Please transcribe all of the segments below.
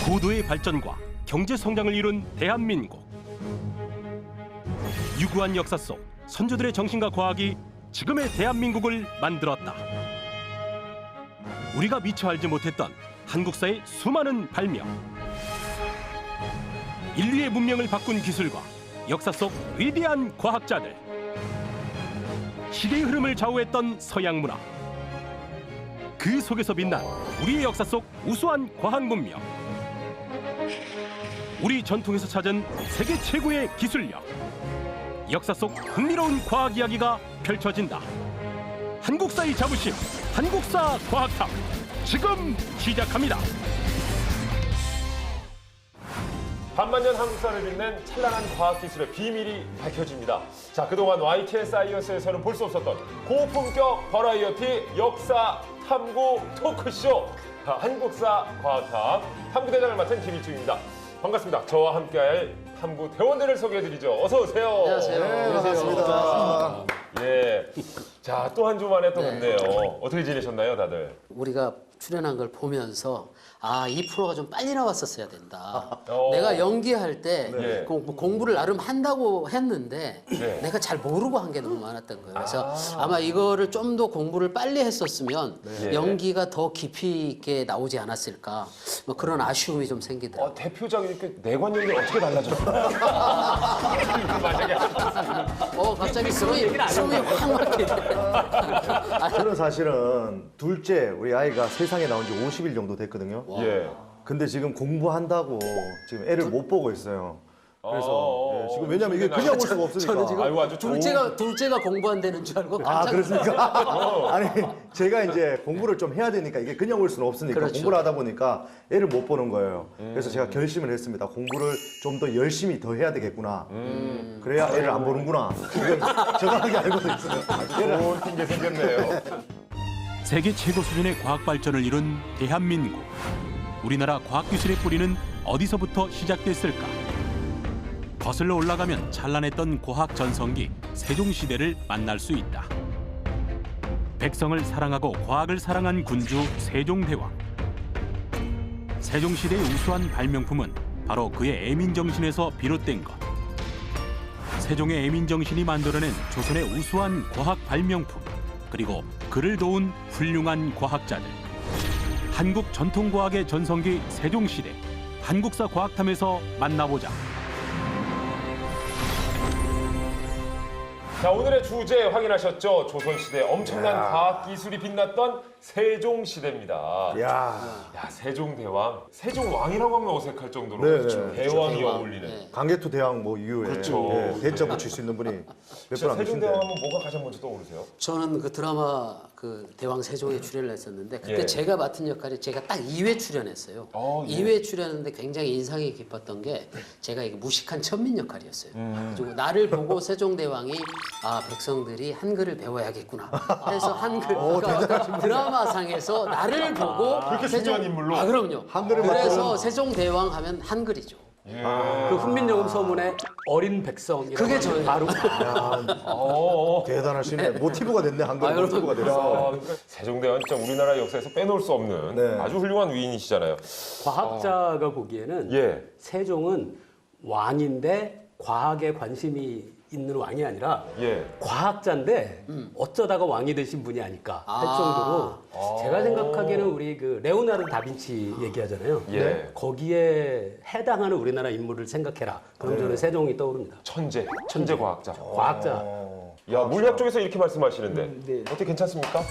고도의 발전과 경제 성장을 이룬 대한민국. 유구한 역사 속 선조들의 정신과 과학이 지금의 대한민국을 만들었다. 우리가 미처 알지 못했던 한국사의 수많은 발명, 인류의 문명을 바꾼 기술과 역사 속 위대한 과학자들, 시대의 흐름을 좌우했던 서양 문화, 그 속에서 빛난 우리의 역사 속 우수한 과학 문명, 우리 전통에서 찾은 세계 최고의 기술력, 역사 속 흥미로운 과학 이야기가 펼쳐진다. 한국사의 자부심, 한국사 과학탑, 지금 시작합니다. 반만년 한국사를 빛낸 찬란한 과학기술의 비밀이 밝혀집니다. 자, 그동안 YTN 사이언스에서는 볼 수 없었던 고품격 버라이어티 역사 탐구 토크쇼 한국사 과학탑 탐구대장을 맡은 김일중입니다. 반갑습니다. 저와 함께할 탐구 대원들을 소개해드리죠. 어서 오세요. 안녕하세요. 네, 반갑습니다. 예. 자, 또 한 주 만에 또 뵙네요. 어떻게 지내셨나요, 다들? 우리가 출연한 걸 보면서 이 프로가 좀 빨리 나왔었어야 된다. 어. 내가 연기할 때 네. 공부를 나름 한다고 했는데 네. 내가 잘 모르고 한 게 너무 많았던 거예요. 그래서 아마 이거를 좀 더 공부를 빨리 했었으면 네. 연기가 더 깊이 있게 나오지 않았을까. 뭐 그런 아쉬움이 좀 생기더라고요. 대표작이 이렇게 내관념이 어떻게 달라졌어요? 만약에 갑자기 숨이 확 막히네. 저는 사실은 둘째 우리 아이가 세상에 나온 지 50일 정도 됐거든요. 예. 근데 지금 공부한다고 지금 애를 못 보고 있어요. 그래서 예, 지금 왜냐면 이게 그냥 올 수가 없으니까. 저는 지금 아이고, 아주 둘째가 공부한다는 줄 알고 깜짝 그렇습니까? 아니 제가 이제 공부를 좀 해야 되니까 이게 그냥 올 수는 없으니까 그렇죠. 공부를 하다 보니까 애를 못 보는 거예요. 그래서 제가 결심을 했습니다. 공부를 좀 더 열심히 더 해야 되겠구나. 그래야 애를 안 보는구나. 이건 정확하게 알고 있어요. 좋은 핑계 생겼네요. 세계 최고 수준의 과학 발전을 이룬 대한민국. 우리나라 과학기술의 뿌리는 어디서부터 시작됐을까? 거슬러 올라가면 찬란했던 과학 전성기 세종시대를 만날 수 있다. 백성을 사랑하고 과학을 사랑한 군주 세종대왕. 세종시대의 우수한 발명품은 바로 그의 애민정신에서 비롯된 것. 세종의 애민정신이 만들어낸 조선의 우수한 과학 발명품, 그리고 그를 도운 훌륭한 과학자들. 한국 전통과학의 전성기 세종시대, 한국사 과학탐에서 만나보자. 자, 오늘의 주제 확인하셨죠? 조선시대 엄청난 과학기술이 빛났던 세종시대입니다. 야, 세종대왕. 세종왕이라고 하면 어색할 정도로 네, 그렇죠. 네. 대왕이 대왕. 어울리는. 네. 강개토 대왕 뭐 이후에 그렇죠. 대자 붙일 수 있는 분이 몇 진짜 분 안 계신데. 세종대왕 하면 뭐가 가장 먼저 떠오르세요? 저는 그 드라마 그 대왕 세종에 출연을 했었는데 그때 예. 제가 맡은 역할이 제가 딱 2회 출연했어요. 예. 2회 출연했는데 굉장히 인상이 깊었던 게 제가 이게 무식한 천민 역할이었어요. 그리고 나를 보고 세종대왕이 백성들이 한글을 배워야겠구나. 해서 한글 그러니까 드라마상에서 나를 보고 그렇게 중요한 인물로? 그럼요. 한글을 그래서 맡는- 세종대왕 하면 한글이죠. 그 훈민정음 서문의 어린 백성 그게 저예요. 바로 대단하시네. 모티브가 됐네. 한글 여러분. 모티브가 됐어. 그러니까 세종대왕은 진짜 우리나라 역사에서 빼놓을 수 없는 네. 아주 훌륭한 위인이시잖아요. 과학자가 보기에는 예. 세종은 왕인데 과학에 관심이 있는 왕이 아니라 예. 과학자인데 어쩌다가 왕이 되신 분이 아닐까 할 정도로 제가 생각하기에는 우리 그 레오나르도 다빈치 얘기하잖아요. 예. 거기에 해당하는 우리나라 인물을 생각해라. 그럼 저는 세종이 떠오릅니다. 천재 과학자. 과학자. 야, 물리학 쪽에서 이렇게 말씀하시는데 네. 어떻게 괜찮습니까?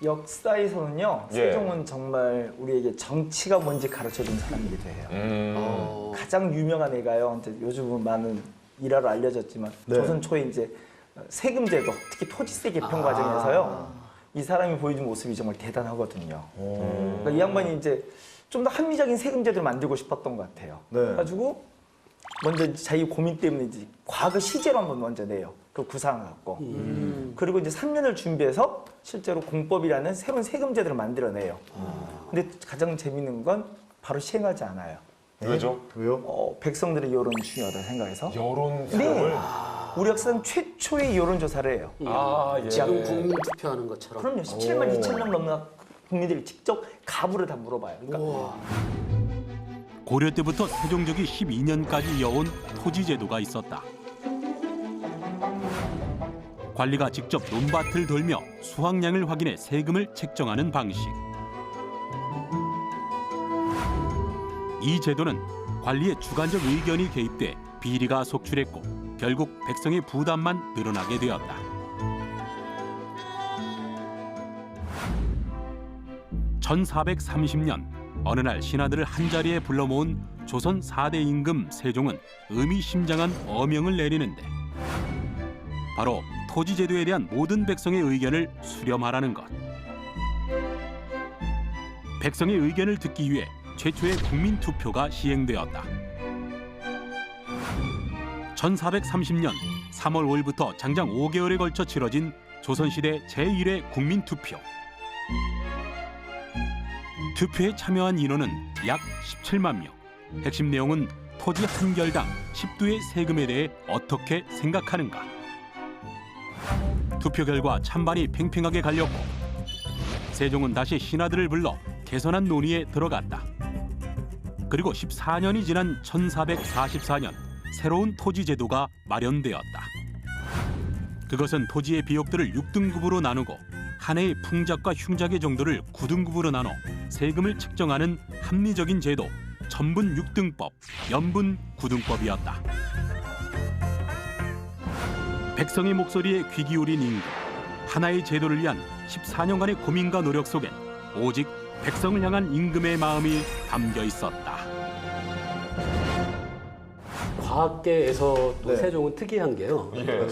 역사에서는요, 예. 세종은 정말 우리에게 정치가 뭔지 가르쳐준 사람이기도 해요. 가장 유명한 애가요, 이제 요즘은 많은 일화로 알려졌지만 네. 조선 초에 이제 세금제도, 특히 토지세 개편 과정에서요, 이 사람이 보여준 모습이 정말 대단하거든요. 그러니까 이 양반이 이제 좀 더 합리적인 세금제도를 만들고 싶었던 것 같아요. 네. 그래가지고 먼저 이제 자기 고민 때문에 이제 과학을 시제로 한번 먼저 내요. 그 구상을 갖고. 그리고 이제 3년을 준비해서 실제로 공법이라는 새로운 세금제도를 만들어내요. 근데 가장 재밌는 건 바로 시행하지 않아요. 왜죠? 왜요? 백성들의 여론이 중요하다고 생각해서. 여론 네. 사람을 우리 역사는 최초의 여론조사를 해요. 예. 지금 국민 투표하는 것처럼. 그럼요. 17만 2천 명 넘는 국민들이 직접 가부를 다 물어봐요. 그러니까 고려 때부터 세종적이 12년까지 이어온 토지제도가 있었다. 관리가 직접 논밭을 돌며 수확량을 확인해 세금을 책정하는 방식. 이 제도는 관리에 주관적 의견이 개입돼 비리가 속출했고 결국 백성의 부담만 늘어나게 되었다. (1430년) 어느 날 신하들을 한자리에 불러 모은 조선 4대 임금 세종은 의미심장한 어명을 내리는데 바로 토지제도에 대한 모든 백성의 의견을 수렴하라는 것. 백성의 의견을 듣기 위해 최초의 국민투표가 시행되었다. 1430년 3월 5일부터 장장 5개월에 걸쳐 치러진 조선시대 제1회 국민투표. 투표에 참여한 인원은 약 17만 명. 핵심 내용은 토지 한 결당 10두의 세금에 대해 어떻게 생각하는가. 투표 결과 찬반이 팽팽하게 갈렸고 세종은 다시 신하들을 불러 개선한 논의에 들어갔다. 그리고 14년이 지난 1444년 새로운 토지 제도가 마련되었다. 그것은 토지의 비옥들을 6등급으로 나누고 한 해의 풍작과 흉작의 정도를 9등급으로 나눠 세금을 책정하는 합리적인 제도 전분 6등법, 연분 9등법이었다. 백성의 목소리에 귀 기울인 임금, 하나의 제도를 위한 14년간의 고민과 노력 속엔 오직 백성을 향한 임금의 마음이 담겨 있었다. 과학계에서 또 네. 세종은 특이한 게요. 예.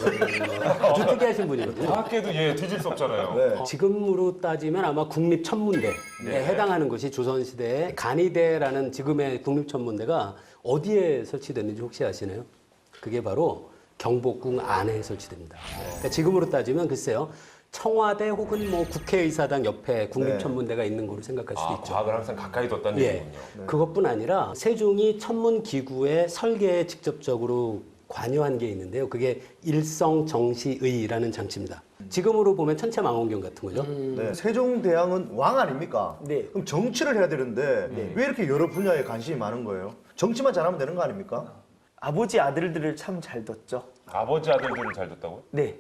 아주 특이하신 분이거든요. 과학계도 뒤질 수 없잖아요. 네. 지금으로 따지면 아마 국립천문대에 네. 해당하는 것이 조선시대의 간이대라는 지금의 국립천문대가 어디에 설치됐는지 혹시 아시나요? 그게 바로 경복궁 안에 설치됩니다. 그러니까 지금으로 따지면 글쎄요. 청와대 혹은 뭐 국회의사당 옆에 국립천문대가 있는 거로 생각할 수도 있죠. 과학을 항상 가까이 뒀다는 예. 얘기군요. 그것뿐 아니라 세종이 천문기구의 설계에 직접적으로 관여한 게 있는데요. 그게 일성정시의라는 장치입니다. 지금으로 보면 천체망원경 같은 거죠. 네, 세종대왕은 왕 아닙니까? 네. 그럼 정치를 해야 되는데 왜 이렇게 여러 분야에 관심이 많은 거예요? 정치만 잘하면 되는 거 아닙니까? 아버지 아들들을 참 잘 뒀죠. 아버지 아들들을 잘 뒀다고요? 네.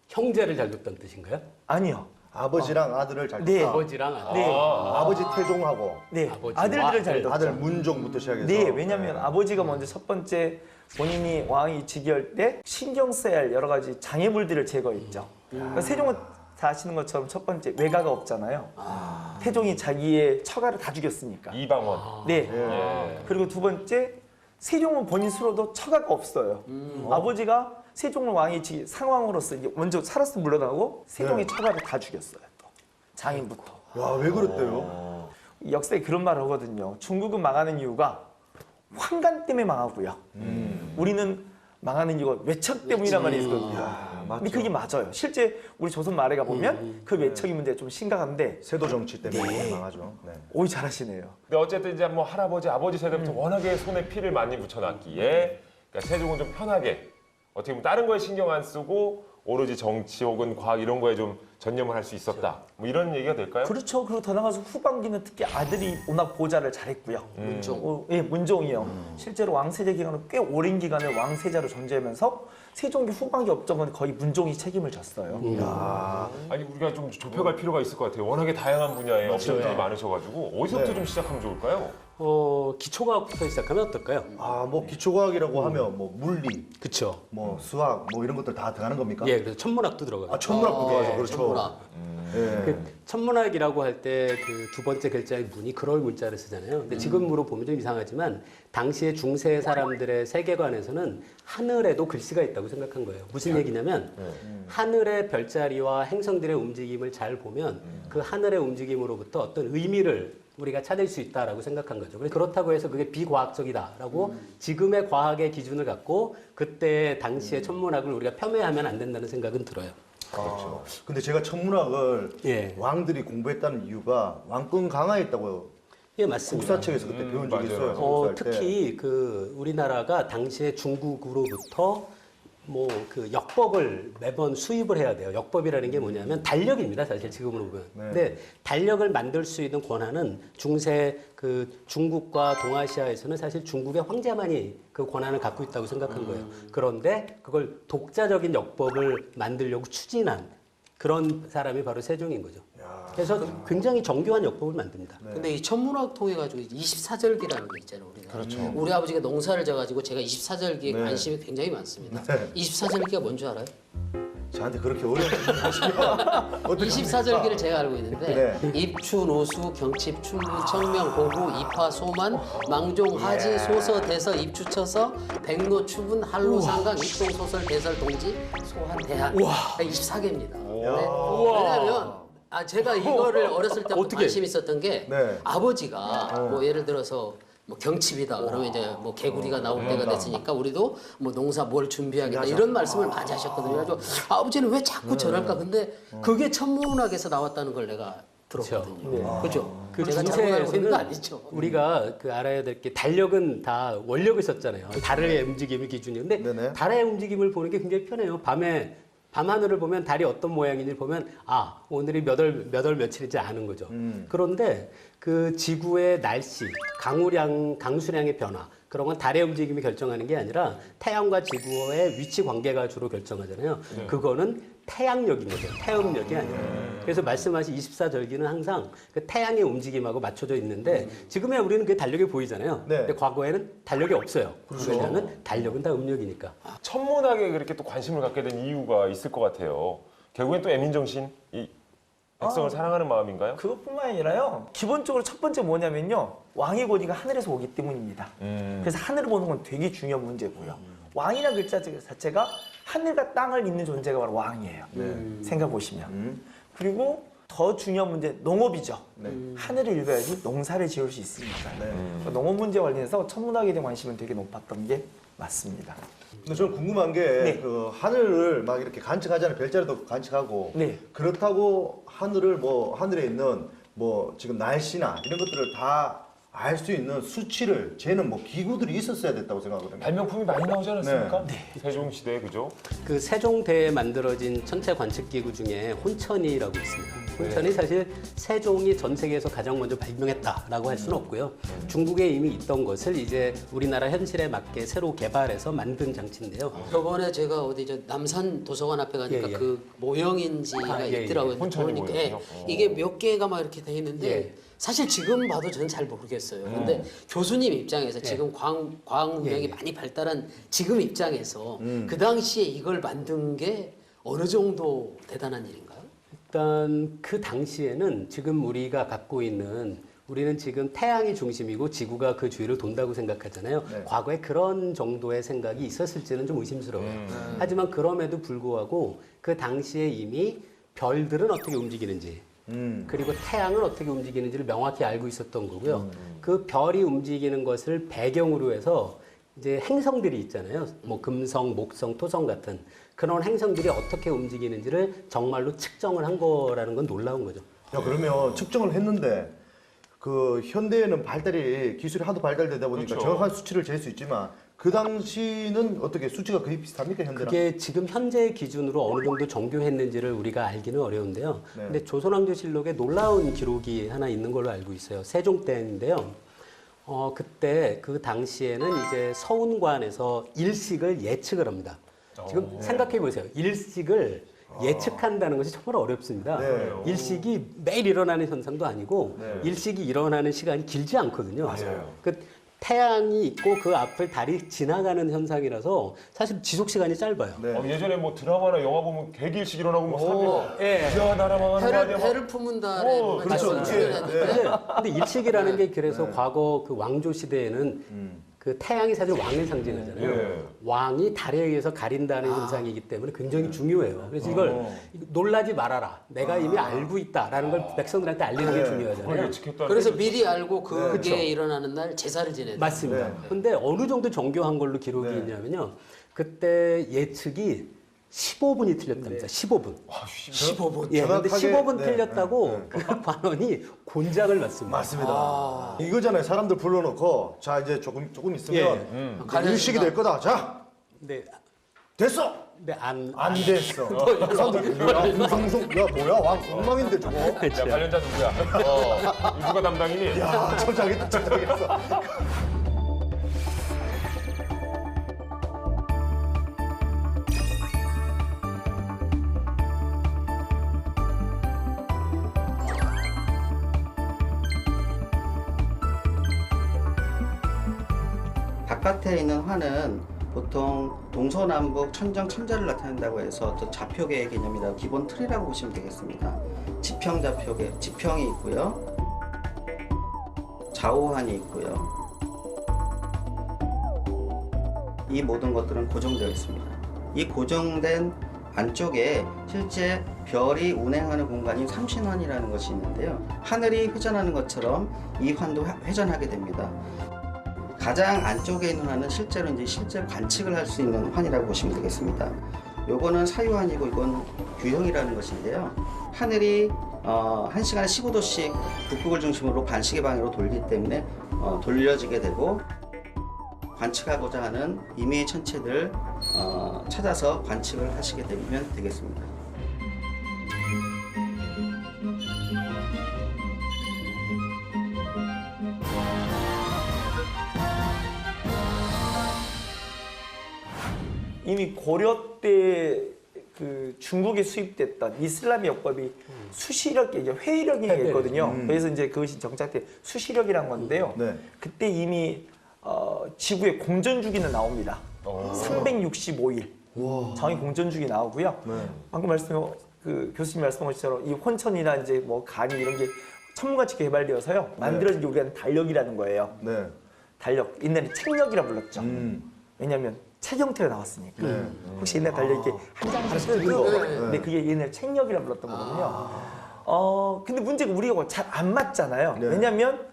형제를 잘 뒀다는 뜻인가요? 아니요. 아버지랑 아들을 잘 네. 뒀다. 아버지랑 아들. 네. 아버지 태종하고 네. 아버지와 아들들을 잘 뒀죠. 아들 문종부터 시작해서 네, 왜냐하면 아버지가 먼저 첫 번째 본인이 왕이 즉위할 때 신경 써야 할 여러 가지 장애물들을 제거했죠. 그러니까 세종은 다 아시는 것처럼 첫 번째 외가가 없잖아요. 태종이 자기의 처가를 다 죽였으니까. 이방원. 네. 예. 그리고 두 번째 세종은 본인 스스로도 처가가 없어요. 아버지가 세종을 왕이 상왕으로서 이제 먼저 살아서 물러나고 세종의 처가를 다 죽였어요. 또 장인부터. 야, 왜 그랬대요? 역사에 그런 말을 하거든요. 중국은 망하는 이유가 황간 때문에 망하고요. 우리는 망하는 이유가 외척 때문이란 말이 있거든요. 근데 그게 맞아요. 실제 우리 조선 말에 가보면 그 외척이 문제가 좀 심각한데 세도 정치 때문에 망하죠. 네. 오이 잘하시네요. 근데 어쨌든 이제 뭐 할아버지, 아버지 세대부터 워낙에 손에 피를 많이 묻혀놨기에 그러니까 세종은 좀 편하게 어떻게 보면 다른 거에 신경 안 쓰고 오로지 정치 혹은 과학 이런 거에 좀 전념을 할 수 있었다. 뭐 이런 얘기가 될까요? 그렇죠. 그리고 더 나가서 후반기는 특히 아들이 워낙 보좌를 잘했고요. 문종. 예, 문종이요. 실제로 왕세자 기간은 꽤 오랜 기간을 왕세자로 존재하면서 세종기 후반기 업적은 거의 문종이 책임을 졌어요. 아니 우리가 좀 좁혀갈 필요가 있을 것 같아요. 워낙에 다양한 분야에 업종들이 많으셔가지고 어디서부터 좀 시작하면 좋을까요? 기초과학부터 시작하면 어떨까요? 뭐 기초과학이라고 하면 뭐 물리, 그렇죠. 뭐 수학, 뭐 이런 것들 다 들어가는 겁니까? 예, 그래서 천문학도 들어가요. 아, 천문학도 들어가죠. 그렇죠. 천문학. 예. 그 천문학이라고 할 때 그 두 번째 글자의 문이 그럴 문자를 쓰잖아요. 근데 지금으로 보면 좀 이상하지만 당시의 중세 사람들의 세계관에서는 하늘에도 글씨가 있다고 생각한 거예요. 무슨 얘기냐면 하늘의 별자리와 행성들의 움직임을 잘 보면 그 하늘의 움직임으로부터 어떤 의미를 우리가 찾을 수 있다라고 생각한 거죠. 그래서 그렇다고 해서 그게 비과학적이다라고 지금의 과학의 기준을 갖고 그때 당시의 천문학을 우리가 폄훼하면 안 된다는 생각은 들어요. 그렇죠. 근데 제가 천문학을 예. 왕들이 공부했다는 이유가 왕권 강화했다고 예, 맞습니다. 국사책에서 그때 배운 적이 맞아요. 있어요. 공부할 때. 특히 그 우리나라가 당시에 중국으로부터 뭐 그 역법을 매번 수입을 해야 돼요. 역법이라는 게 뭐냐면 달력입니다. 사실 지금으로 보면. 근데 달력을 만들 수 있는 권한은 중세 그 중국과 동아시아에서는 사실 중국의 황제만이 그 권한을 갖고 있다고 생각한 거예요. 그런데 그걸 독자적인 역법을 만들려고 추진한 그런 사람이 바로 세종인 거죠. 그래서 굉장히 정교한 역법을 만듭니다. 근데 이 천문학 통해 가지고 24절기라는 게 있잖아요. 우리가. 그렇죠. 우리 아버지가 농사를 져가지고 제가 24절기에 관심이 굉장히 많습니다. 24절기가 뭔 줄 알아요? 저한테 그렇게 어려운 질문 하시면 24절기를 제가 알고 있는데 네. 입추, 노수, 경칩, 춘부, 청명, 고구, 입하, 소만, 망종, 하지, 소서, 대서, 입추처서, 백로, 추분, 할로, 상강, 입동, 소설, 대설, 동지, 소한, 대한. 24개입니다. 왜냐하면 제가 이거를 어렸을 때부터 어떻게? 관심 있었던 게 네. 아버지가 뭐 예를 들어서 뭐 경칩이다 그러면 이제 뭐 개구리가 나올 때가 됐으니까 우리도 뭐 농사 뭘 준비하겠다 이런 말씀을 많이 하셨거든요. 그래서 아버지는 왜 자꾸 저럴까? 근데 그게 천문학에서 나왔다는 걸 내가 들었거든요. 그렇죠? 그 제가 잘못 알고 있는 거 중세에서는 아니죠. 우리가 그 알아야 될 게 달력은 다 원력을 썼잖아요. 달의 움직임을 기준이데 네네. 달의 움직임을 보는 게 굉장히 편해요. 밤 하늘을 보면 달이 어떤 모양인지 보면 오늘이 몇 월 며칠인지 아는 거죠. 그런데 그 지구의 날씨, 강수량의 변화 그런 건 달의 움직임이 결정하는 게 아니라 태양과 지구의 위치 관계가 주로 결정하잖아요. 그거는 태양력인 거죠. 태음력이 아니라. 그래서 말씀하신 24절기는 항상 그 태양의 움직임하고 맞춰져 있는데 지금의 우리는 그게 달력이 보이잖아요. 네. 근데 과거에는 달력이 없어요. 왜냐하면 달력은 다 음력이니까. 천문학에 그렇게 또 관심을 갖게 된 이유가 있을 것 같아요. 결국엔 또 애민정신, 이 백성을 사랑하는 마음인가요? 그것뿐만 아니라요. 기본적으로 첫 번째 뭐냐면요. 왕의 권위가 하늘에서 오기 때문입니다. 그래서 하늘을 보는 건 되게 중요한 문제고요. 왕이라는 글자 자체가 하늘과 땅을 잇는 존재가 바로 왕이에요. 생각 보시면. 그리고 더 중요한 문제 농업이죠. 하늘을 읽어야지 농사를 지을 수 있으니까. 그러니까 농업 문제 관련해서 천문학에 대한 관심은 되게 높았던 게 맞습니다. 근데 저는 궁금한 게 네. 그 하늘을 막 이렇게 관측하잖아요. 별자리도 관측하고 네. 그렇다고 하늘에 있는 뭐 지금 날씨나 이런 것들을 다 알 수 있는 수치를 재는 뭐 기구들이 있었어야 됐다고 생각하거든요. 발명품이 많이 나오지 않았습니까? 세종시대 그죠? 그 세종대에 만들어진 천체 관측 기구 중에 혼천이라고 있습니다. 혼천이 사실 세종이 전 세계에서 가장 먼저 발명했다라고 할 수는 없고요. 중국에 이미 있던 것을 이제 우리나라 현실에 맞게 새로 개발해서 만든 장치인데요. 저번에 제가 어디 남산 도서관 앞에 가니까 예, 예. 그 모형인지가 예, 예. 있더라고요. 혼천이 보니까 모형이요? 이게 몇 개가 막 이렇게 돼 있는데 예. 사실 지금 봐도 저는 잘 모르겠어요. 근데 교수님 입장에서 지금 과학 문명이 예. 많이 발달한 지금 입장에서 그 당시에 이걸 만든 게 어느 정도 대단한 일인가요? 일단 그 당시에는 지금 우리가 갖고 있는 우리는 지금 태양이 중심이고 지구가 그 주위를 돈다고 생각하잖아요. 네. 과거에 그런 정도의 생각이 있었을지는 좀 의심스러워요. 하지만 그럼에도 불구하고 그 당시에 이미 별들은 어떻게 움직이는지 그리고 태양은 어떻게 움직이는지를 명확히 알고 있었던 거고요. 그 별이 움직이는 것을 배경으로 해서 이제 행성들이 있잖아요. 뭐 금성, 목성, 토성 같은 그런 행성들이 어떻게 움직이는지를 정말로 측정을 한 거라는 건 놀라운 거죠. 야, 그러면 측정을 했는데 그 현대에는 기술이 하도 발달되다 보니까 그렇죠. 정확한 수치를 잴 수 있지만 그 당시는 어떻게 수치가 거의 비슷합니까 현대랑? 그게 지금 현재 기준으로 어느 정도 정교했는지를 우리가 알기는 어려운데요. 네. 근데 조선왕조실록에 놀라운 기록이 하나 있는 걸로 알고 있어요. 세종 때인데요. 그때 그 당시에는 이제 서운관에서 일식을 예측을 합니다. 지금 생각해 보세요. 일식을 예측한다는 것이 정말 어렵습니다. 네. 일식이 매일 일어나는 현상도 아니고 네. 일식이 일어나는 시간이 길지 않거든요. 맞아요. 태양이 있고 그 앞을 달이 지나가는 현상이라서 사실 지속 시간이 짧아요. 네. 예전에 뭐 드라마나 영화 보면 개기일식 일어나고 뭐 사람들이 예. 야 나라 망하는 거 아니야? 배를 품은 달에 보면 그렇죠. 말씀을 예. 드렸는데 근데 일식이라는 게 그래서 과거 그 왕조 시대에는 그 태양이 사실 왕을 상징하잖아요. 예. 왕이 달에 의해서 가린다는 현상이기 때문에 굉장히 중요해요. 그래서 이걸 놀라지 말아라. 내가 이미 알고 있다라는 걸 백성들한테 알리는 게 그걸 중요하잖아요. 예측했다. 그래서 미리 알고 그게 일어나는 날 제사를 지내는 맞습니다. 네. 근데 어느 정도 정교한 걸로 기록이 네. 있냐면요. 그때 예측이 15분이 틀렸답니다. 15분. 15분. 예, 근데 정확하게, 15분 네, 틀렸다고 그 관원이 곤장을 맞습니다. 맞습니다. 이거잖아요. 사람들 불러놓고 자 이제 조금 있으면 예. 일식이 될 거다. 자 네. 됐어. 근데 안 안 됐어. 그 사람들 뭐야? 방송 야 뭐야? 와 엉망인데 저거. 야, 관련자 누구야? 누가 담당이니? 야 저장했다 저장했어. 바깥에 있는 환은 보통 동서남북 천정 천자를 나타낸다고 해서 또 좌표계의 개념이라 기본 틀이라고 보시면 되겠습니다. 지평 좌표계, 지평이 있고요. 좌우환이 있고요. 이 모든 것들은 고정되어 있습니다. 이 고정된 안쪽에 실제 별이 운행하는 공간이 삼신환이라는 것이 있는데요. 하늘이 회전하는 것처럼 이 환도 회전하게 됩니다. 가장 안쪽에 있는 환은 실제로 관측을 할 수 있는 환이라고 보시면 되겠습니다. 요거는 사유환이고 이건 규형이라는 것인데요. 하늘이 1시간에 15도씩 북극을 중심으로 반시계 방향으로 돌기 때문에 돌려지게 되고 관측하고자 하는 임의의 천체들 찾아서 관측을 하시게 되면 되겠습니다. 이미 고려 때 그 중국에 수입됐던 이슬람의 역법이 수시력, 이제 회의력이 있거든요. 그래서 이제 그것이 정착된 수시력이란 건데요. 네. 그때 이미 지구의 공전 주기는 나옵니다. 365일 정의 공전 주기 나오고요. 네. 방금 그 교수님 말씀하신 것처럼 이 혼천이나 이제 뭐 간이 이런 게 천문같이 개발되어서요 만들어진 게 우리가 달력이라는 거예요. 네. 달력 옛날에 책력이라 불렀죠. 왜냐하면 책 형태로 나왔으니까. 혹시 옛날 달력 이렇게 한 장씩 쓰는 거. 근데 그게 옛날 책력이라 불렀던 거거든요. 근데 문제가 우리가 잘 안 맞잖아요. 네. 왜냐하면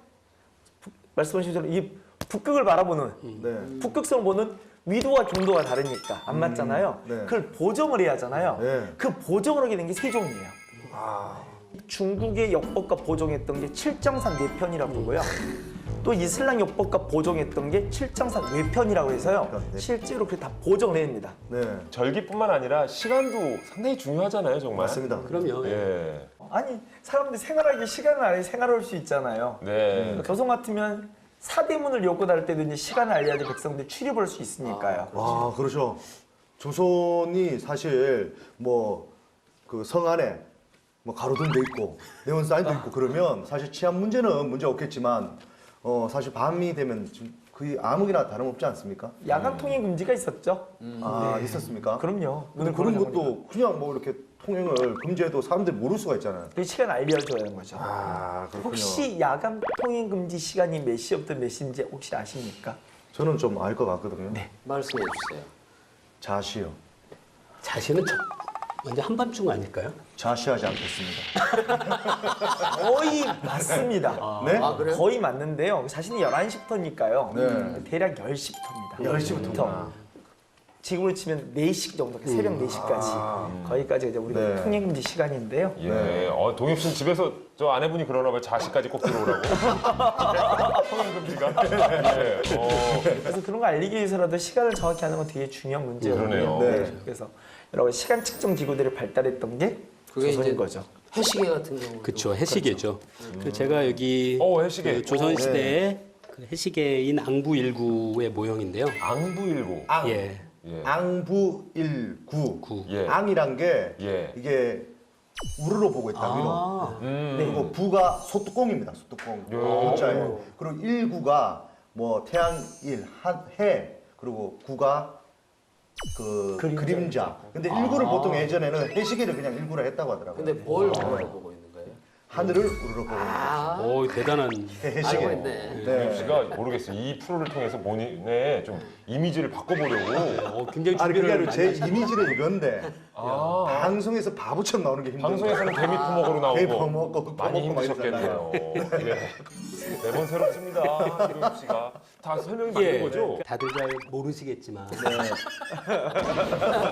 말씀하신 것처럼 이 북극을 바라보는 네. 북극성을 보는 위도와 경도가 다르니까 안 맞잖아요. 네. 그걸 보정을 해야 하잖아요. 네. 그 보정을 하게 된 게 세종이에요. 중국의 역법과 보정했던 게 칠정산 뇌편이라고 그러고요. 또 이슬람 역법과 보정했던 게 칠정산 뇌편이라고 해서요. 네. 실제로 그게 다 보정을 해냅니다. 네. 절기뿐만 아니라 시간도 상당히 중요하잖아요, 정말. 맞습니다. 그럼요. 예. 아니 사람들이 생활하기 시간을 안에 생활할 수 있잖아요. 네. 조선 같으면 사대문을 엮고 다닐 때도 이제 시간을 알려야지 백성들이 출입할 수 있으니까요. 아 그렇죠. 조선이 사실 뭐 그 성 안에 뭐 가로등도 있고 네온 사인도 있고 그러면 사실 치안 문제는 문제 없겠지만 사실 밤이 되면 좀 거의 아무기나 다름없지 않습니까? 야간 통행 금지가 있었죠. 아 있었습니까? 그럼요. 근데 그런 것도 그냥 뭐 이렇게 통행을 금지해도 사람들이 모를 수가 있잖아요. 그 시간 알려줘야 하는 거죠. 아 그렇군요. 혹시 야간 통행 금지 시간이 몇 시부터 몇 시인지 혹시 아십니까? 저는 좀 알 것 같거든요. 네. 말씀해 주세요. 자시요. 자신은 먼저 한밤중 아닐까요? 자시하지 않겠습니다. 거의 맞습니다. 네? 아, 그래요? 거의 맞는데요. 자신이 11시부터니까요. 네. 대략 10시부터입니다. 10시부터. 지금으로 치면 4시 정도, 새벽 4시까지. 거기까지 이제 우리가 네. 통행 금지 시간인데요. 예. 동엽 씨는 집에서 저 아내분이 그러나 봐요. 자식까지 꼭 들어오라고. 통행금지가. 예. 그래서 그런 거 알리기 위해서라도 시간을 정확히 하는 건 되게 중요한 문제거든요. 그러네요. 네. 그래서 여러 가지 시간 측정 기구들이 발달했던 게 그게 조선인 이제 거죠. 해시계 같은 경우. 그렇죠. 해시계죠. 그 제가 여기 해시계. 그 조선 시대의 그 해시계인 앙부일구의 모형인데요. 앙부일구. 앙. 예. 예. 앙부일구. 구. 예. 앙이란 게 예. 이게 우르르 보고 있다 위로. 아, 그리고 부가 소뚜껑입니다. 소뚜껑. 문자예요. 그리고 일구가 뭐 태양 일, 해 그리고 구가 그 그림자. 근데 일구를 보통 예전에는 해시계를 그냥 일구라 했다고 하더라고요. 근데 뭘 보고 있는 거예요? 하늘을 우르르 보고 있는 아, 오 대단한. 해시계. 알고 있네. 동엽 씨가 모르겠어요. 이 프로를 통해서 본인의 좀 이미지를 바꿔보려고. 굉장히 아니 준비를 그게 아니라 제 많이 이미지는 이건데 방송에서 바보처럼 나오는 게 힘들어요. 방송에서는 개미 품목으로 개미 나오고 퍼먹고 많이 퍼먹고 막 힘드셨겠네요. 예. 매번 새롭습니다. 이동엽 씨가 다 설명이 맞는 거죠? 다들 잘 모르시겠지만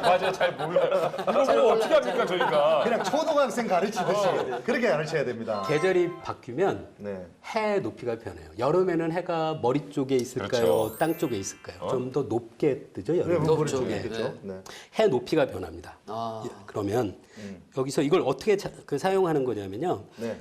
맞아요, 잘 몰라요. 이런 거 어떻게 합니까 저희가? 그냥 초등학생 가르치듯이 그렇게 가르쳐야 됩니다. 계절이 바뀌면 네. 해 높이가 변해요. 여름에는 해가 머리 쪽에 있을까요? 그렇죠. 땅 쪽에 있을까요? 좀 더 높게 뜨죠, 여름. 네, 머리 높죠. 쪽에 네. 있겠죠. 네. 해 높이가 변합니다. 아. 예, 그러면 여기서 이걸 어떻게 사용하는 거냐면요. 네.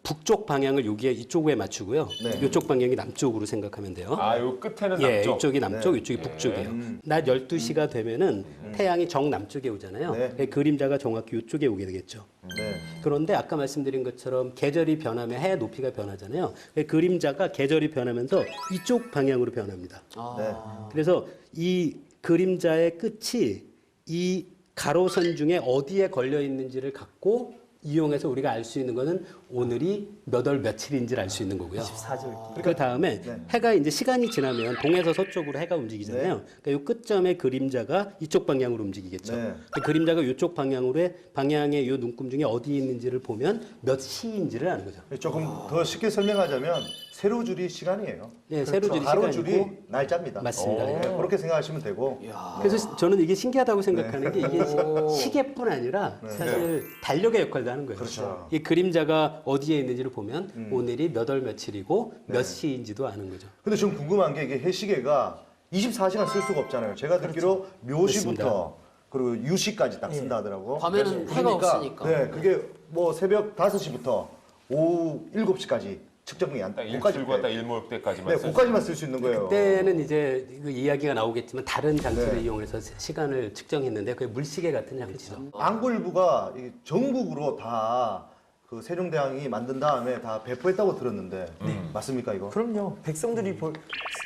북쪽 방향을 여기에 이쪽에 맞추고요. 네. 이쪽 방향이 남쪽으로 생각하면 돼요. 아, 요 끝에는 예, 남쪽. 이쪽이 남쪽, 네. 이쪽이 북쪽이에요. 낮 12시가 되면은 태양이 정남쪽에 오잖아요. 네. 그림자가 정확히 이쪽에 오게 되겠죠. 네. 그런데 아까 말씀드린 것처럼 계절이 변하면 해 높이가 변하잖아요. 그림자가 계절이 변하면서 이쪽 방향으로 변합니다. 네. 그래서 이 그림자의 끝이 이 가로선 중에 어디에 걸려 있는지를 갖고 이용해서 우리가 알 수 있는 거는 오늘이 몇 월 며칠인지를 알 수 있는 거고요. 24절. 그 다음에 해가 이제 시간이 지나면 동에서 서쪽으로 해가 움직이잖아요. 그러니까 이 끝점의 그림자가 이쪽 방향으로 움직이겠죠. 네. 그 그림자가 이쪽 방향으로의 방향의 이 눈금 중에 어디 있는지를 보면 몇 시인지를 아는 거죠. 조금 더 쉽게 설명하자면 세로줄이 시간이에요. 네, 세로줄이 가로줄이 시간이고 날짜입니다. 맞습니다. 네, 그렇게 생각하시면 되고. 그래서 저는 이게 신기하다고 생각하는 게 이게 시계뿐 아니라 사실 달력의 역할도 하는 거예요. 그렇죠. 이 그림자가 어디에 있는지를 보면 오늘이 몇 월 며칠이고 몇 시인지도 아는 거죠. 근데 좀 궁금한 게 이게 해시계가 24시간 쓸 수가 없잖아요. 제가 듣기로 묘시부터 그리고 유시까지 딱 쓴다 하더라고. 밤에는 해가 없으니까. 네, 그게 뭐 새벽 5시부터 오후 7시까지 측정이 안 딱 돼. 일출과 딱 일몰 때까지만. 네, 그까지만 쓸 수 있는 거예요. 그때는 이제 그 이야기가 나오겠지만 다른 장치를 네. 이용해서 시간을 측정했는데 그게 물시계 같은 장치죠. 안구일부가 이 전국으로 다 그 세종대왕이 만든 다음에 다 배포했다고 들었는데 맞습니까 이거? 그럼요. 백성들이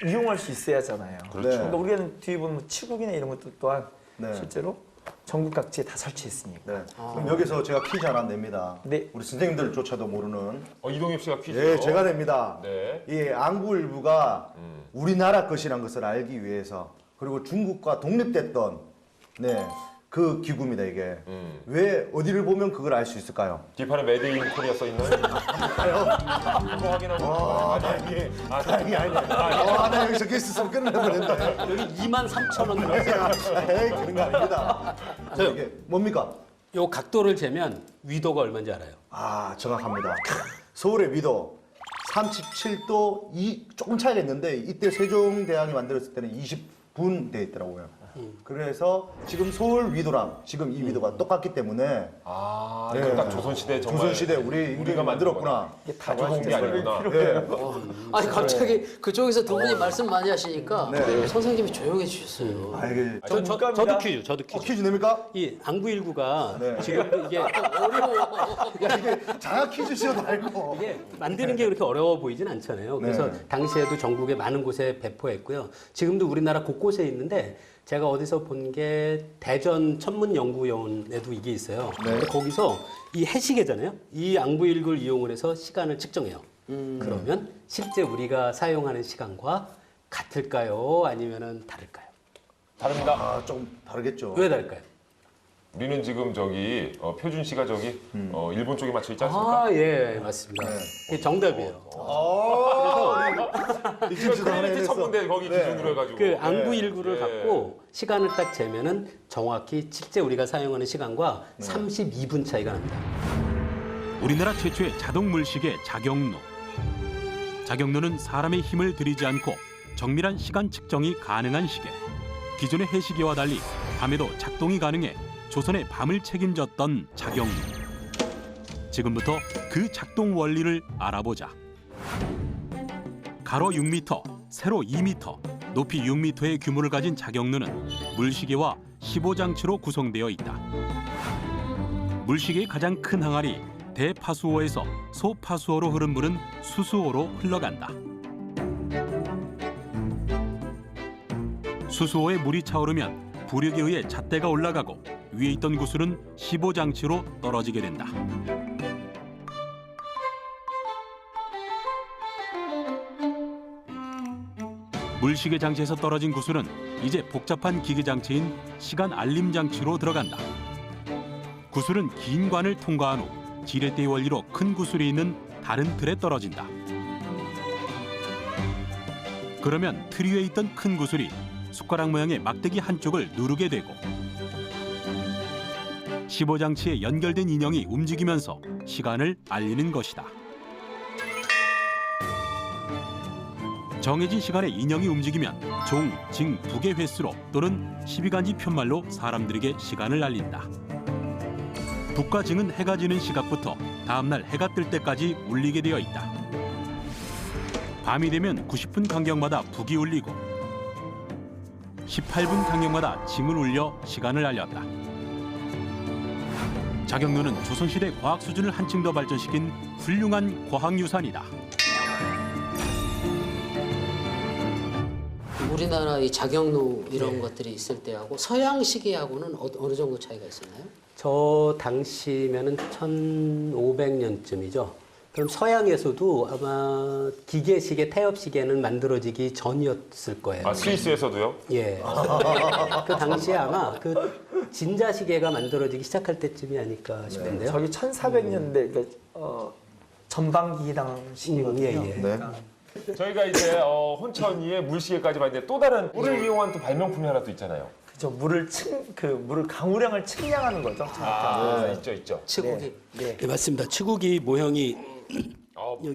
이용할 수 있어야 하잖아요. 그렇죠. 네. 그러니까 우리가 뒤에 보면 뭐 치국이나 이런 것도 또한 네. 실제로 전국 각지에 다 설치했습니다. 네. 그럼 여기서 제가 퀴즈 하나 냅니다. 네. 우리 선생님들조차도 모르는. 이동엽 씨가 퀴즈. 네, 제가 냅니다. 네. 이 안구일부가 우리나라 것이란 것을 알기 위해서 그리고 중국과 독립됐던 네, 그 기구입니다 이게. 왜 어디를 보면 그걸 알 수 있을까요? 뒷판에 메드 인 코리아 써 있나요? 그거 확인하고. 다행이 아니네. 나 여기서 게스트 좀 끝내버렸네. 여기 23,000원 들었어요. 에이, 그런 거 아닙니다. 자, 이게 뭡니까? 요 각도를 재면 위도가 얼마인지 알아요? 아, 정확합니다. 서울의 위도 37도 조금 차이가 있는데 이때 세종대왕이 만들었을 때는 20분 돼 있더라고요. 그래서 지금 서울 위도랑 지금 이 위도가 똑같기 때문에 아, 네. 이거 딱 조선시대 정말. 조선시대 우리가 만들었구나. 이게 가져온 아니구나. 네. 아니 갑자기 그쪽에서 두 분이 말씀 많이 하시니까 네. 선생님이 조용해 주셨어요. 아, 이게 저도 퀴즈, 저도 퀴즈. 퀴즈 냅니까? 이 안구일구가 네. 지금도 이게 야, 이게 장학 퀴즈시여도 알고. 이게 만드는 게 그렇게 어려워 보이진 않잖아요. 그래서 네. 당시에도 전국의 많은 곳에 배포했고요. 지금도 우리나라 곳곳에 있는데 제가 어디서 본 게 대전 천문연구원에도 이게 있어요. 네. 근데 거기서 이 해시계잖아요. 이 안구일구를 이용을 해서 시간을 측정해요. 그러면 실제 우리가 사용하는 시간과 같을까요? 아니면은 다를까요? 다릅니다. 아, 좀 다르겠죠. 왜 다를까요? 우리는 지금 저기 표준 씨가 저기 일본 쪽에 맞춰 있지 않습니까? 아, 예, 맞습니다. 이게 정답이에요. 지금 크리에이티 천문대 거기 기준으로 해가지고. 그 안구일구를 예. 갖고 시간을 딱 재면은 정확히 실제 우리가 사용하는 시간과 32분 차이가 납니다. 우리나라 최초의 자동 물시계 자경로. 자경로는 사람의 힘을 들이지 않고 정밀한 시간 측정이 가능한 시계. 기존의 해시계와 달리 밤에도 작동이 가능해 조선의 밤을 책임졌던 자경로. 지금부터 그 작동 원리를 알아보자. 가로 6m, 세로 2m, 높이 6m의 규모를 가진 자경로는 물시계와 15장치로 구성되어 있다. 물시계의 가장 큰 항아리 대파수호에서 소파수호로 흐른 물은 수수호로 흘러간다. 수수호에 물이 차오르면 부력에 의해 잣대가 올라가고 위에 있던 구슬은 15장치로 떨어지게 된다. 물시계 장치에서 떨어진 구슬은 이제 복잡한 기계 장치인 시간 알림 장치로 들어간다. 구슬은 긴 관을 통과한 후 지렛대의 원리로 큰 구슬이 있는 다른 틀에 떨어진다. 그러면 트리 위에 있던 큰 구슬이 숟가락 모양의 막대기 한쪽을 누르게 되고 15장치에 연결된 인형이 움직이면서 시간을 알리는 것이다. 정해진 시간에 인형이 움직이면 종, 징 두 개 횟수로 또는 12간지 편말로 사람들에게 시간을 알린다. 북과 징은 해가 지는 시각부터 다음날 해가 뜰 때까지 울리게 되어 있다. 밤이 되면 90분 간격마다 북이 울리고 18분 간격마다 징을 울려 시간을 알렸다. 자경루는 조선시대 과학 수준을 한층 더 발전시킨 훌륭한 과학유산이다. 우리나라 이 자경루 이런 것들이 있을 때하고 서양 시계하고는 어느 정도 차이가 있었나요? 저 당시면은 1500년쯤이죠. 그럼 서양에서도 아마 기계시계, 태엽시계는 만들어지기 전이었을 거예요. 아, 스위스에서도요? 예. 그 당시에 아마 그 진자시계가 만들어지기 시작할 때쯤이 아닐까 싶은데요. 저기 1400년대 전반기 당시거든요. 예, 예. 네. 저희가 이제 혼천이의 물시계까지 봤는데 또 다른 물을 이용한 또 발명품이 하나 또 있잖아요. 그죠. 물을 강우량을 측량하는 거죠. 아, 있죠. 치국이. 네. 네, 맞습니다. 치국이 모형이 여기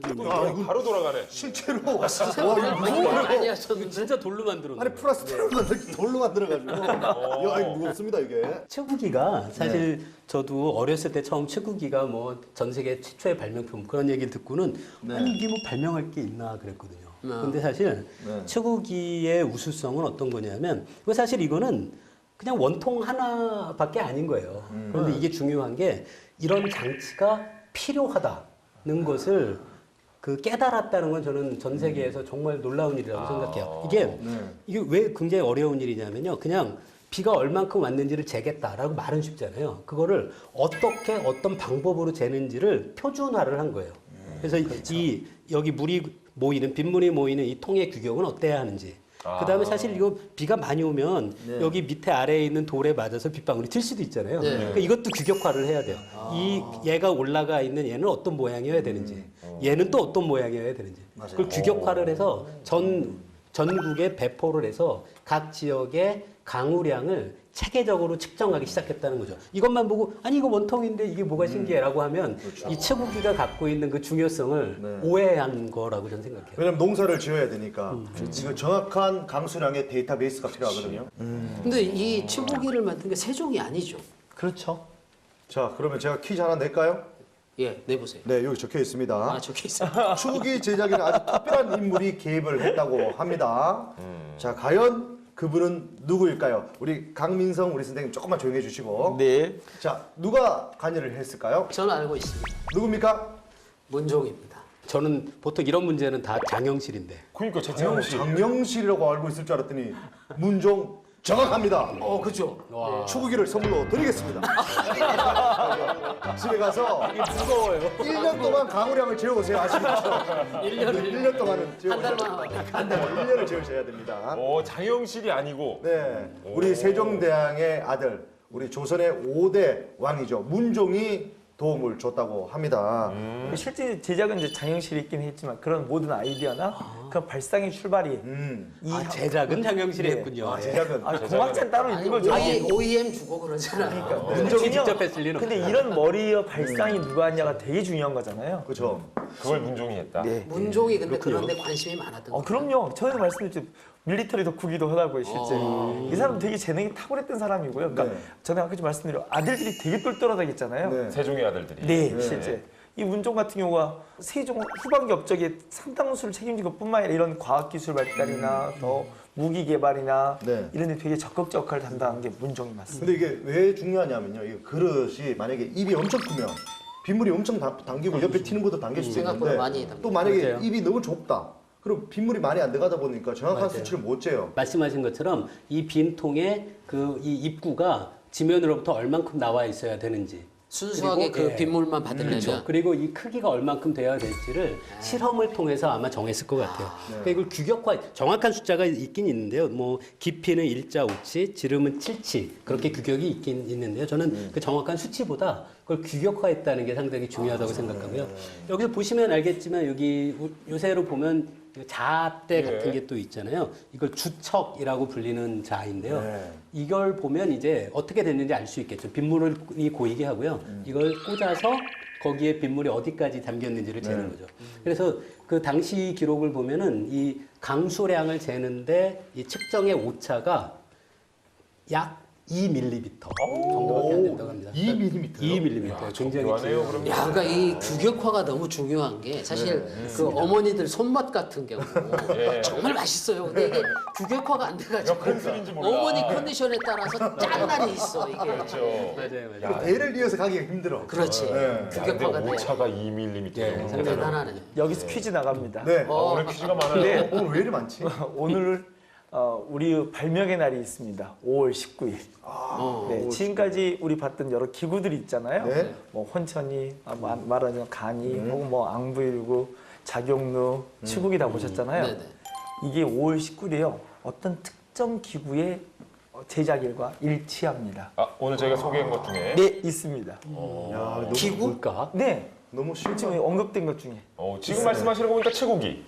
바로 돌아가네. 실제로 많이 하셨는데 진짜 돌로 만들었네요. 아니 플라스틱으로 돌로 만들어가지고 야 이거 무겁습니다 이게. 치구기가 사실 저도 어렸을 때 처음 치구기가 뭐 전 세계 최초의 발명품 그런 얘기 듣고는 아니 이게 뭐 발명할 게 있나 그랬거든요. 근데 사실 치구기의 우수성은 어떤 거냐면 사실 이거는 그냥 원통 하나밖에 아닌 거예요. 그런데 이게 중요한 게 이런 장치가 필요하다는 것을 그 깨달았다는 건 저는 전 세계에서 정말 놀라운 일이라고 생각해요. 이게 왜 굉장히 어려운 일이냐면요. 그냥 비가 얼만큼 왔는지를 재겠다라고 말은 쉽잖아요. 그거를 어떻게 어떤 방법으로 재는지를 표준화를 한 거예요. 그래서 이 여기 물이 모이는 빗물이 모이는 이 통의 규격은 어때야 하는지. 그다음에 사실 이거 비가 많이 오면 여기 밑에 아래에 있는 돌에 맞아서 빗방울이 튈 수도 있잖아요. 그러니까 이것도 규격화를 해야 돼요. 얘가 올라가 있는 얘는 어떤 모양이어야 되는지, 얘는 또 어떤 모양이어야 되는지. 그걸 규격화를 해서 전국에 배포를 해서 각 지역의 강우량을 체계적으로 측정하기 시작했다는 거죠. 이것만 보고 아니 이거 원통인데 이게 뭐가 신기해라고 하면 이 치구기가 갖고 있는 그 중요성을 오해한 거라고 저는 생각해요. 왜냐면 농사를 지어야 되니까 이거 정확한 강수량의 데이터베이스가 필요하거든요. 근데 이 치국이를 만든 게 세종이 아니죠. 그렇죠. 자 그러면 제가 퀴즈 하나 낼까요? 예, 내보세요. 네 여기 적혀 있습니다. 아, 적혀 있어요. 추구기 제작에는 아주 특별한 인물이 개입을 했다고 합니다. 자 과연 그분은 누구일까요? 우리 강민성 우리 선생님 조금만 조용해 주시고. 네. 자 누가 관여를 했을까요? 저는 알고 있습니다. 누굽니까? 문종입니다. 저는 보통 이런 문제는 다 장영실인데. 그러니까 재창호 씨. 장영실이라고 알고 있을 줄 알았더니 문종 정확합니다. 그죠? 추구기를 선물로 드리겠습니다. 집에 가서 무거워요. 1년 동안 강우량을 재워보세요. 아시겠죠? 1년 동안은 한 재워보세요. 달만. 한 달, 1년을 재우셔야 됩니다. 장영실이 아니고. 네, 우리 세종대왕의 아들, 우리 조선의 5대 왕이죠. 문종이 도움을 줬다고 합니다. 실제 제작은 이제 장영실이 있긴 했지만 그런 모든 아이디어나 그런 발상의 출발이 제작은 장영실이 네. 했군요. 예. 제작은 공학자는 따로 있는 거죠. 아예 OEM 주고 그러잖아요. 문종이 직접 했을 리는 근데 없어요. 이런 머리와 발상이 누가 했냐가 되게 중요한 거잖아요. 그렇죠. 그걸 문종이 했다. 네. 문종이 근데 그런데 관심이 많았던 거예요. 그럼요. 전에도 말씀드렸죠. 밀리터리 덕후기도 하다고요, 실제. 이 사람 되게 재능이 탁월했던 사람이고요. 그러니까 네. 전에 아까 좀 말씀드린 아들들이 되게 똘똘하다했잖아요. 네. 세종의 아들들이. 네, 실제. 이 문종 같은 경우가 세종 후반기 업적에 상당수를 책임진 것뿐만 아니라 이런 과학기술 발달이나 더 무기 개발이나 네. 이런 데 되게 적극적 역할을 담당한 게 문종이 맞습니다. 근데 이게 왜 중요하냐면요. 이 그릇이 만약에 입이 엄청 크면 빗물이 엄청 당기고 옆에 튀는 것도 당길 수도 생각보다 있는데 많이 담겨요. 또 만약에 맞아요. 입이 너무 좁다. 그럼 빗물이 많이 안 들어가다 보니까 정확한 수치를 못 재요. 말씀하신 것처럼 이 빈 통에 이 입구가 지면으로부터 얼만큼 나와 있어야 되는지. 순수하게 그리고, 그 빗물만 받으려면 그렇죠. 그리고 이 크기가 얼만큼 돼야 될지를 실험을 통해서 아마 정했을 것 같아요. 그러니까 이걸 규격화, 정확한 숫자가 있긴 있는데요. 뭐 깊이는 1자5치, 지름은 7치 그렇게 규격이 있긴 있는데요. 저는 그 정확한 수치보다 그걸 규격화했다는 게 상당히 중요하다고 생각하고요. 여기서 보시면 알겠지만 여기 요새로 보면 자대 예. 같은 게 또 있잖아요. 이걸 주척이라고 불리는 자인데요. 네. 이걸 보면 이제 어떻게 됐는지 알 수 있겠죠. 빗물이 고이게 하고요. 이걸 꽂아서 거기에 빗물이 어디까지 담겼는지를 재는 거죠. 그래서 그 당시 기록을 보면은 이 강수량을 재는데 이 측정의 오차가 약 2mm 정도밖에 안 된다고 합니다. 2mm 요요? 2mm. 굉장히 좋아하네요, 그러면. 야, 그러니까 이 규격화가 너무 중요한 게 사실 그 어머니들 손맛 같은 경우 정말 맛있어요. 근데 이게 규격화가 안 돼가지고 큰 술인지 몰라. 어머니 컨디션에 따라서 짠날이 있어 이게. 그렇죠. 맞아요. 배를 이어서 가기가 힘들어. 그렇지. 네. 규격화가 근데 돼. 오차가 2mm. 대단하네. 여기서 퀴즈 나갑니다. 네. 오늘 퀴즈가 많아요. 네. 오늘 왜 이리 많지? 오늘 우리 발명의 날이 있습니다. 5월 19일. 네, 지금까지 우리 봤던 여러 기구들이 있잖아요. 네. 뭐 혼천이, 말하자면 간이, 혹은 뭐 앙부일구, 작용루, 치국이 다 보셨잖아요. 네네. 이게 5월 19일에요. 어떤 특정 기구의 제작일과 일치합니다. 아, 오늘 저희가 소개한 것 중에 네, 있습니다. 야, 너무, 기구? 뭘까? 네, 너무 쉬운 지금 언급된 것 중에 지금 말씀하시는 거 보니까 채고기.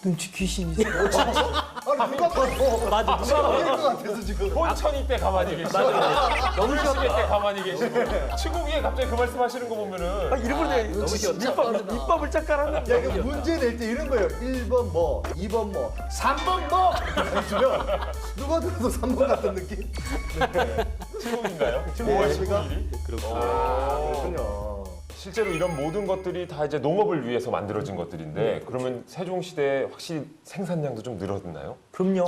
눈치 귀신이 있어요. 아니 누가 봐도 맞아 누가 이길 것 같아서 지금. 혼천이 때 가만히 계시고 너무 시계 때 가만히 계시고 채고기에 갑자기 그 말씀하시는 거 보면은 일부러 내가 진짜 빠르다. 밑밥을 짝 깔았는데. 야, 이거 문제 낼 때 이런 거예요. 1번 뭐, 2번 뭐, 3번 뭐! 해주면 누가 들어도 3번 같은 느낌? 채고기인가요? 네, 5월 제가- 19일이? 그렇군요. 실제로 이런 모든 것들이 다 이제 농업을 위해서 만들어진 것들인데 그러면 세종시대에 확실히 생산량도 좀 늘었나요? 그럼요.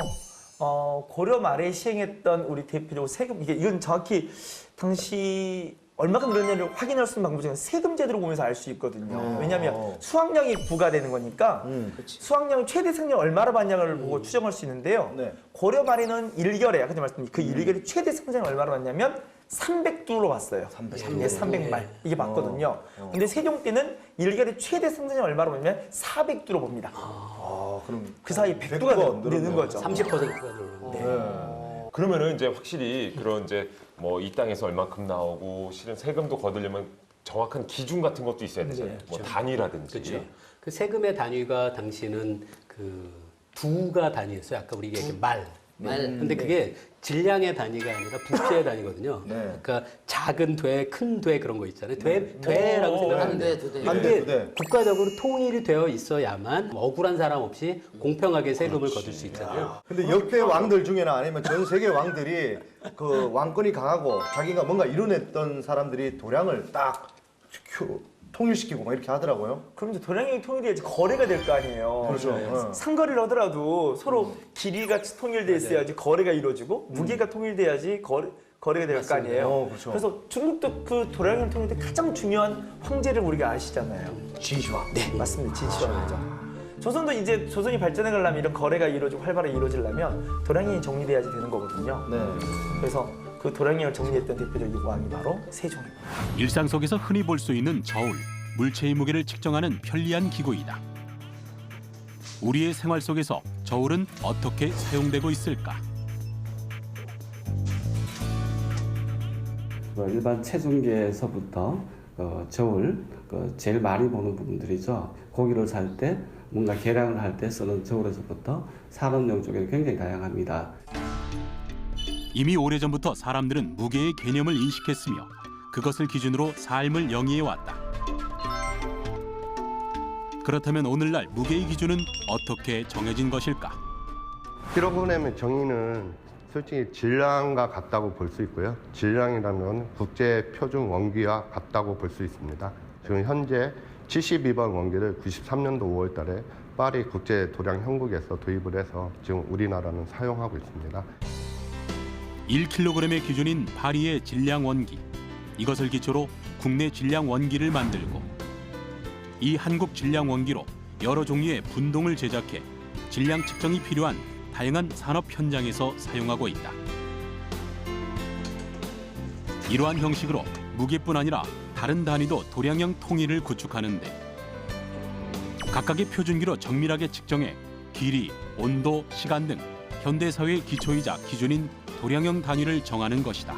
고려 말에 시행했던 우리 대표적으로 세금, 이건 정확히 당시 얼마큼 늘었냐를 확인할 수 있는 방법 중에 세금 제도를 보면서 알 수 있거든요. 왜냐하면 수확량이 부과되는 거니까 수확량 최대 생량 얼마나 받냐를 보고 추정할 수 있는데요. 네. 고려 말에는 1결에 아까 말씀드린 그 1결에 최대 생산이 얼마나 받냐면 300두로 봤어요. 300말 이게 맞거든요. 근데 세종 때는 1결에 최대 생산이 얼마나 받냐면 400두로 봅니다. 아, 그럼 그 사이 100두가 느는 거죠. 30%가 늘어났는데. 그러면은 이제 확실히 그런 이제 뭐 이 땅에서 얼만큼 나오고 실은 세금도 거두려면 정확한 기준 같은 것도 있어야 되잖아요. 뭐 단위라든지. 그렇죠. 그 세금의 단위가 당시는 그 두가 단위였어요. 아까 우리가 이렇게 말. 근데 그게 질량의 단위가 아니라 부피의 단위거든요. 네. 그러니까 작은 돼, 큰 돼 그런 거 있잖아요. 되라고 생각하는데 한 대, 두 대. 한 대, 두 대. 국가적으로 통일이 되어 있어야만 억울한 사람 없이 공평하게 세금을 거둘 수 있잖아요. 근데 역대 왕들 중에나 아니면 전 세계 왕들이 그 왕권이 강하고 자기가 뭔가 이뤄냈던 사람들이 도량을 딱 통일시키고 막 이렇게 하더라고요. 그럼 이제 도량이 통일돼야지 거래가 될 거 아니에요. 그렇죠. 상거래를 하더라도 서로 길이가 통일돼 있어야지 거래가 이루어지고 무게가 통일돼야지 거래가 될 거 아니에요. 그렇죠. 그래서 중국도 그 도량이 통일때 가장 중요한 황제를 우리가 아시잖아요. 진시황. 네, 맞습니다. 진시황이죠. 조선도 이제 조선이 발전해 가려면 이런 거래가 이루어지고 활발하게 이루어지려면 도량이 정리돼야지 되는 거거든요. 네. 그래서 그 도량령을 정리했던 대표적인 왕이 바로 세종입니다. 일상 속에서 흔히 볼 수 있는 저울, 물체의 무게를 측정하는 편리한 기구이다. 우리의 생활 속에서 저울은 어떻게 사용되고 있을까? 일반 체중계에서부터 저울, 제일 많이 보는 부분들이죠. 고기를 살 때, 뭔가 계량을 할 때 쓰는 저울에서부터 산업용 쪽에는 굉장히 다양합니다. 이미 오래전부터 사람들은 무게의 개념을 인식했으며 그것을 기준으로 삶을 영위해왔다. 그렇다면 오늘날 무게의 기준은 어떻게 정해진 것일까? 킬로그램의 정의는 솔직히 질량과 같다고 볼 수 있고요. 질량이라면 국제 표준 원기와 같다고 볼 수 있습니다. 지금 현재 72번 원기를 93년도 5월 달에 파리 국제 도량 형국에서 도입을 해서 지금 우리나라는 사용하고 있습니다. 1kg의 기준인 파리의 질량 원기. 이것을 기초로 국내 질량 원기를 만들고 이 한국 질량 원기로 여러 종류의 분동을 제작해 질량 측정이 필요한 다양한 산업 현장에서 사용하고 있다. 이러한 형식으로 무게뿐 아니라 다른 단위도 도량형 통일을 구축하는데 각각의 표준기로 정밀하게 측정해 길이, 온도, 시간 등 현대사회의 기초이자 기준인 도량형 단위를 정하는 것이다.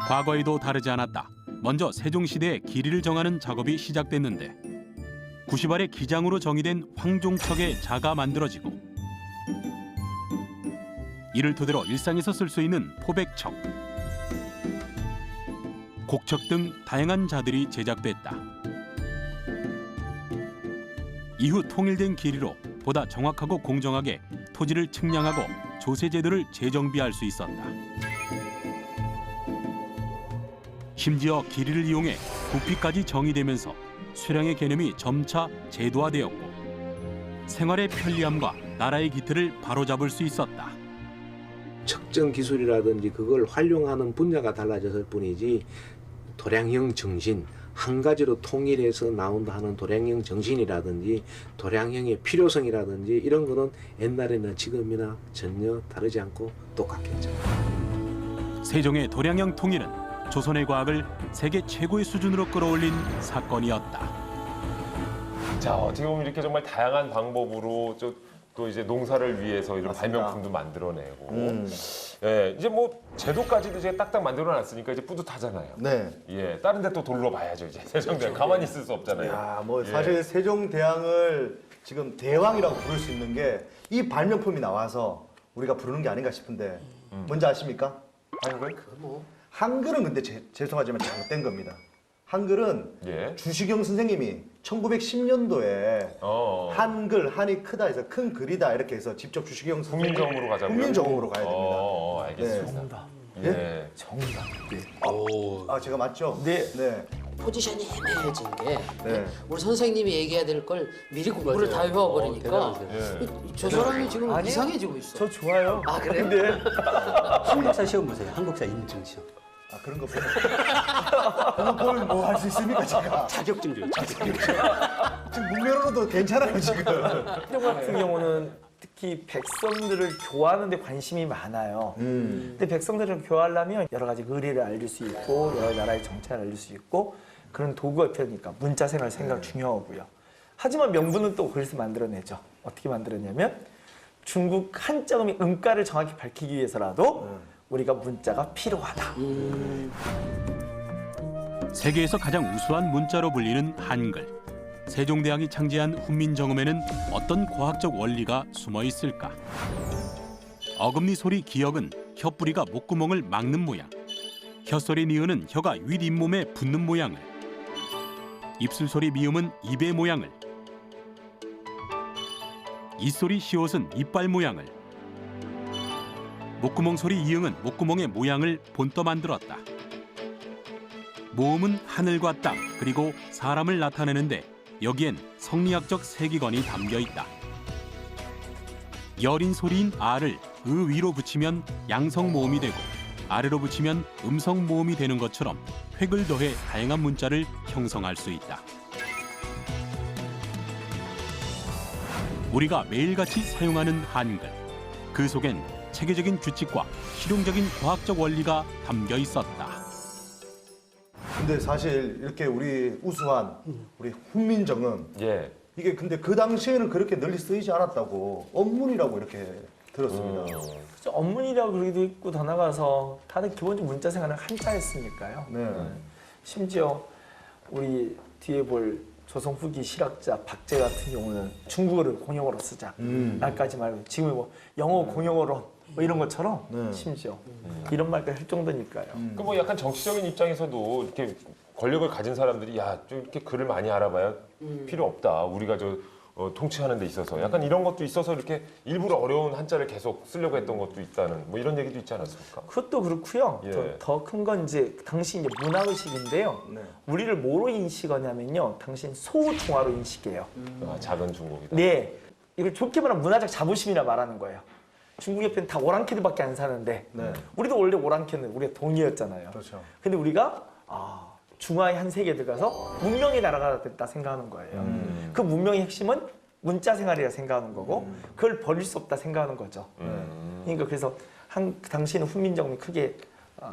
과거에도 다르지 않았다. 먼저 세종시대의 길이를 정하는 작업이 시작됐는데 90알의 기장으로 정의된 황종척의 자가 만들어지고 이를 토대로 일상에서 쓸 수 있는 포백척, 곡척 등 다양한 자들이 제작됐다. 이후 통일된 길이로 보다 정확하고 공정하게 토지를 측량하고 조세 제도를 재정비할 수 있었다. 심지어 길이를 이용해 부피까지 정의되면서 수량의 개념이 점차 제도화되었고 생활의 편리함과 나라의 기틀을 바로잡을 수 있었다. 측정 기술이라든지 그걸 활용하는 분야가 달라졌을 뿐이지 도량형 정신, 한 가지로 통일해서 나온다 하는 도량형 정신이라든지 도량형의 필요성이라든지 이런 거는 옛날이나 지금이나 전혀 다르지 않고 똑같겠죠. 세종의 도량형 통일은 조선의 과학을 세계 최고의 수준으로 끌어올린 사건이었다. 자, 어떻게 보면 이렇게 정말 다양한 방법으로 또 이제 농사를 위해서 이런 맞습니다. 발명품도 만들어내고, 예, 이제 뭐 제도까지도 이제 딱딱 만들어놨으니까 이제 뿌듯하잖아요. 네. 예, 다른 데 또 돌러 봐야죠 이제 세종대왕 가만히 있을 수 없잖아요. 야, 뭐 예. 사실 세종대왕을 지금 대왕이라고 부를 수 있는 게 이 발명품이 나와서 우리가 부르는 게 아닌가 싶은데 뭔지 아십니까? 한글? 한글은 근데 죄송하지만 잘못된 겁니다. 한글은 예. 주시경 선생님이 1910년도에 한글, 한이 크다 해서 큰 글이다 이렇게 해서 직접 주시경 선생님이 국민정음으로 가자고요? 국민정음으로 가야 됩니다. 알겠습니다. 정답. 예. 정답. 아, 제가 맞죠? 네. 네. 포지션이 애매해진 게 네. 우리 선생님이 얘기해야 될 걸 미리 공부를 다 해와버리니까 저 사람이 지금 아니요. 이상해지고 있어. 저 좋아요. 아, 그래요? 근데 한국사 시험 보세요. 한국사 인증 시험. 아, 그런 거 보면 그걸 뭐 할 수 있습니까, 제가? 자격증 줘요. 자격증. 지금 문면으로도 괜찮아요, 지금. 세종 같은 경우는 특히 백성들을 교화하는 데 관심이 많아요. 근데 백성들을 교화하려면 여러 가지 의례를 알릴 수 있고 여러 나라의 정체를 알릴 수 있고 그런 도구가 필요하니까 문자 생활 생각 중요하고요. 하지만 명분은 또 그래서 만들어내죠. 어떻게 만들었냐면 중국 한자음이 음가를 정확히 밝히기 위해서라도 우리가 문자가 필요하다. 세계에서 가장 우수한 문자로 불리는 한글. 세종대왕이 창제한 훈민정음에는 어떤 과학적 원리가 숨어 있을까? 어금니 소리 기역은 혀뿌리가 목구멍을 막는 모양, 혀소리 니은은 혀가 윗잇몸에 붙는 모양을, 입술 소리 미음은 입의 모양을, 이소리 시옷은 이빨 모양을, 목구멍 소리 이응은 목구멍의 모양을 본떠 만들었다. 모음은 하늘과 땅 그리고 사람을 나타내는데 여기엔 성리학적 세계관이 담겨 있다. 여린 소리인 아를 의 위로 붙이면 양성 모음이 되고 아래로 붙이면 음성 모음이 되는 것처럼 획을 더해 다양한 문자를 형성할 수 있다. 우리가 매일같이 사용하는 한글, 그 속엔 체계적인 규칙과 실용적인 과학적 원리가 담겨 있었다. 근데 사실 이렇게 우리 우수한 우리 훈민정음 예. 이게 근데 그 당시에는 그렇게 널리 쓰이지 않았다고 언문이라고 이렇게 들었습니다. 그래서 언문이라고 그러기도 있고 더 나가서 다들 기본적으로 문자 생활은 한자였으니까요. 네. 심지어 우리 뒤에 볼 조선 후기 실학자 박제 같은 경우는 중국어를 공용어로 쓰자 말까지 말고 지금 뭐 영어 공용어로 뭐 이런 것처럼 심지어 이런 말까지 할 정도니까요. 그 뭐 약간 정치적인 입장에서도 이렇게 권력을 가진 사람들이 야, 좀 이렇게 글을 많이 알아봐야 필요 없다. 우리가 통치하는 데 있어서 약간 이런 것도 있어서 이렇게 일부러 어려운 한자를 계속 쓰려고 했던 것도 있다는 뭐 이런 얘기도 있지 않았습니까? 그것도 그렇고요. 예. 더 큰 건 이제 당시 이제 문화의식인데요. 네. 우리를 뭐로 인식하냐면요. 당신 소중화로 인식해요. 아, 작은 중국이다. 네. 이걸 좋게 말하면 문화적 자부심이라 말하는 거예요. 중국 옆에는 다 오랑캐들밖에 안 사는데 네. 우리도 원래 오랑캐는 우리가 동이었잖아요. 그렇죠. 근데 우리가 중화의 한 세계에 들어가서 문명의 나라가 됐다 생각하는 거예요. 그 문명의 핵심은 문자 생활이라 생각하는 거고 그걸 버릴 수 없다 생각하는 거죠. 그러니까 그래서 당시에는 훈민정음이 크게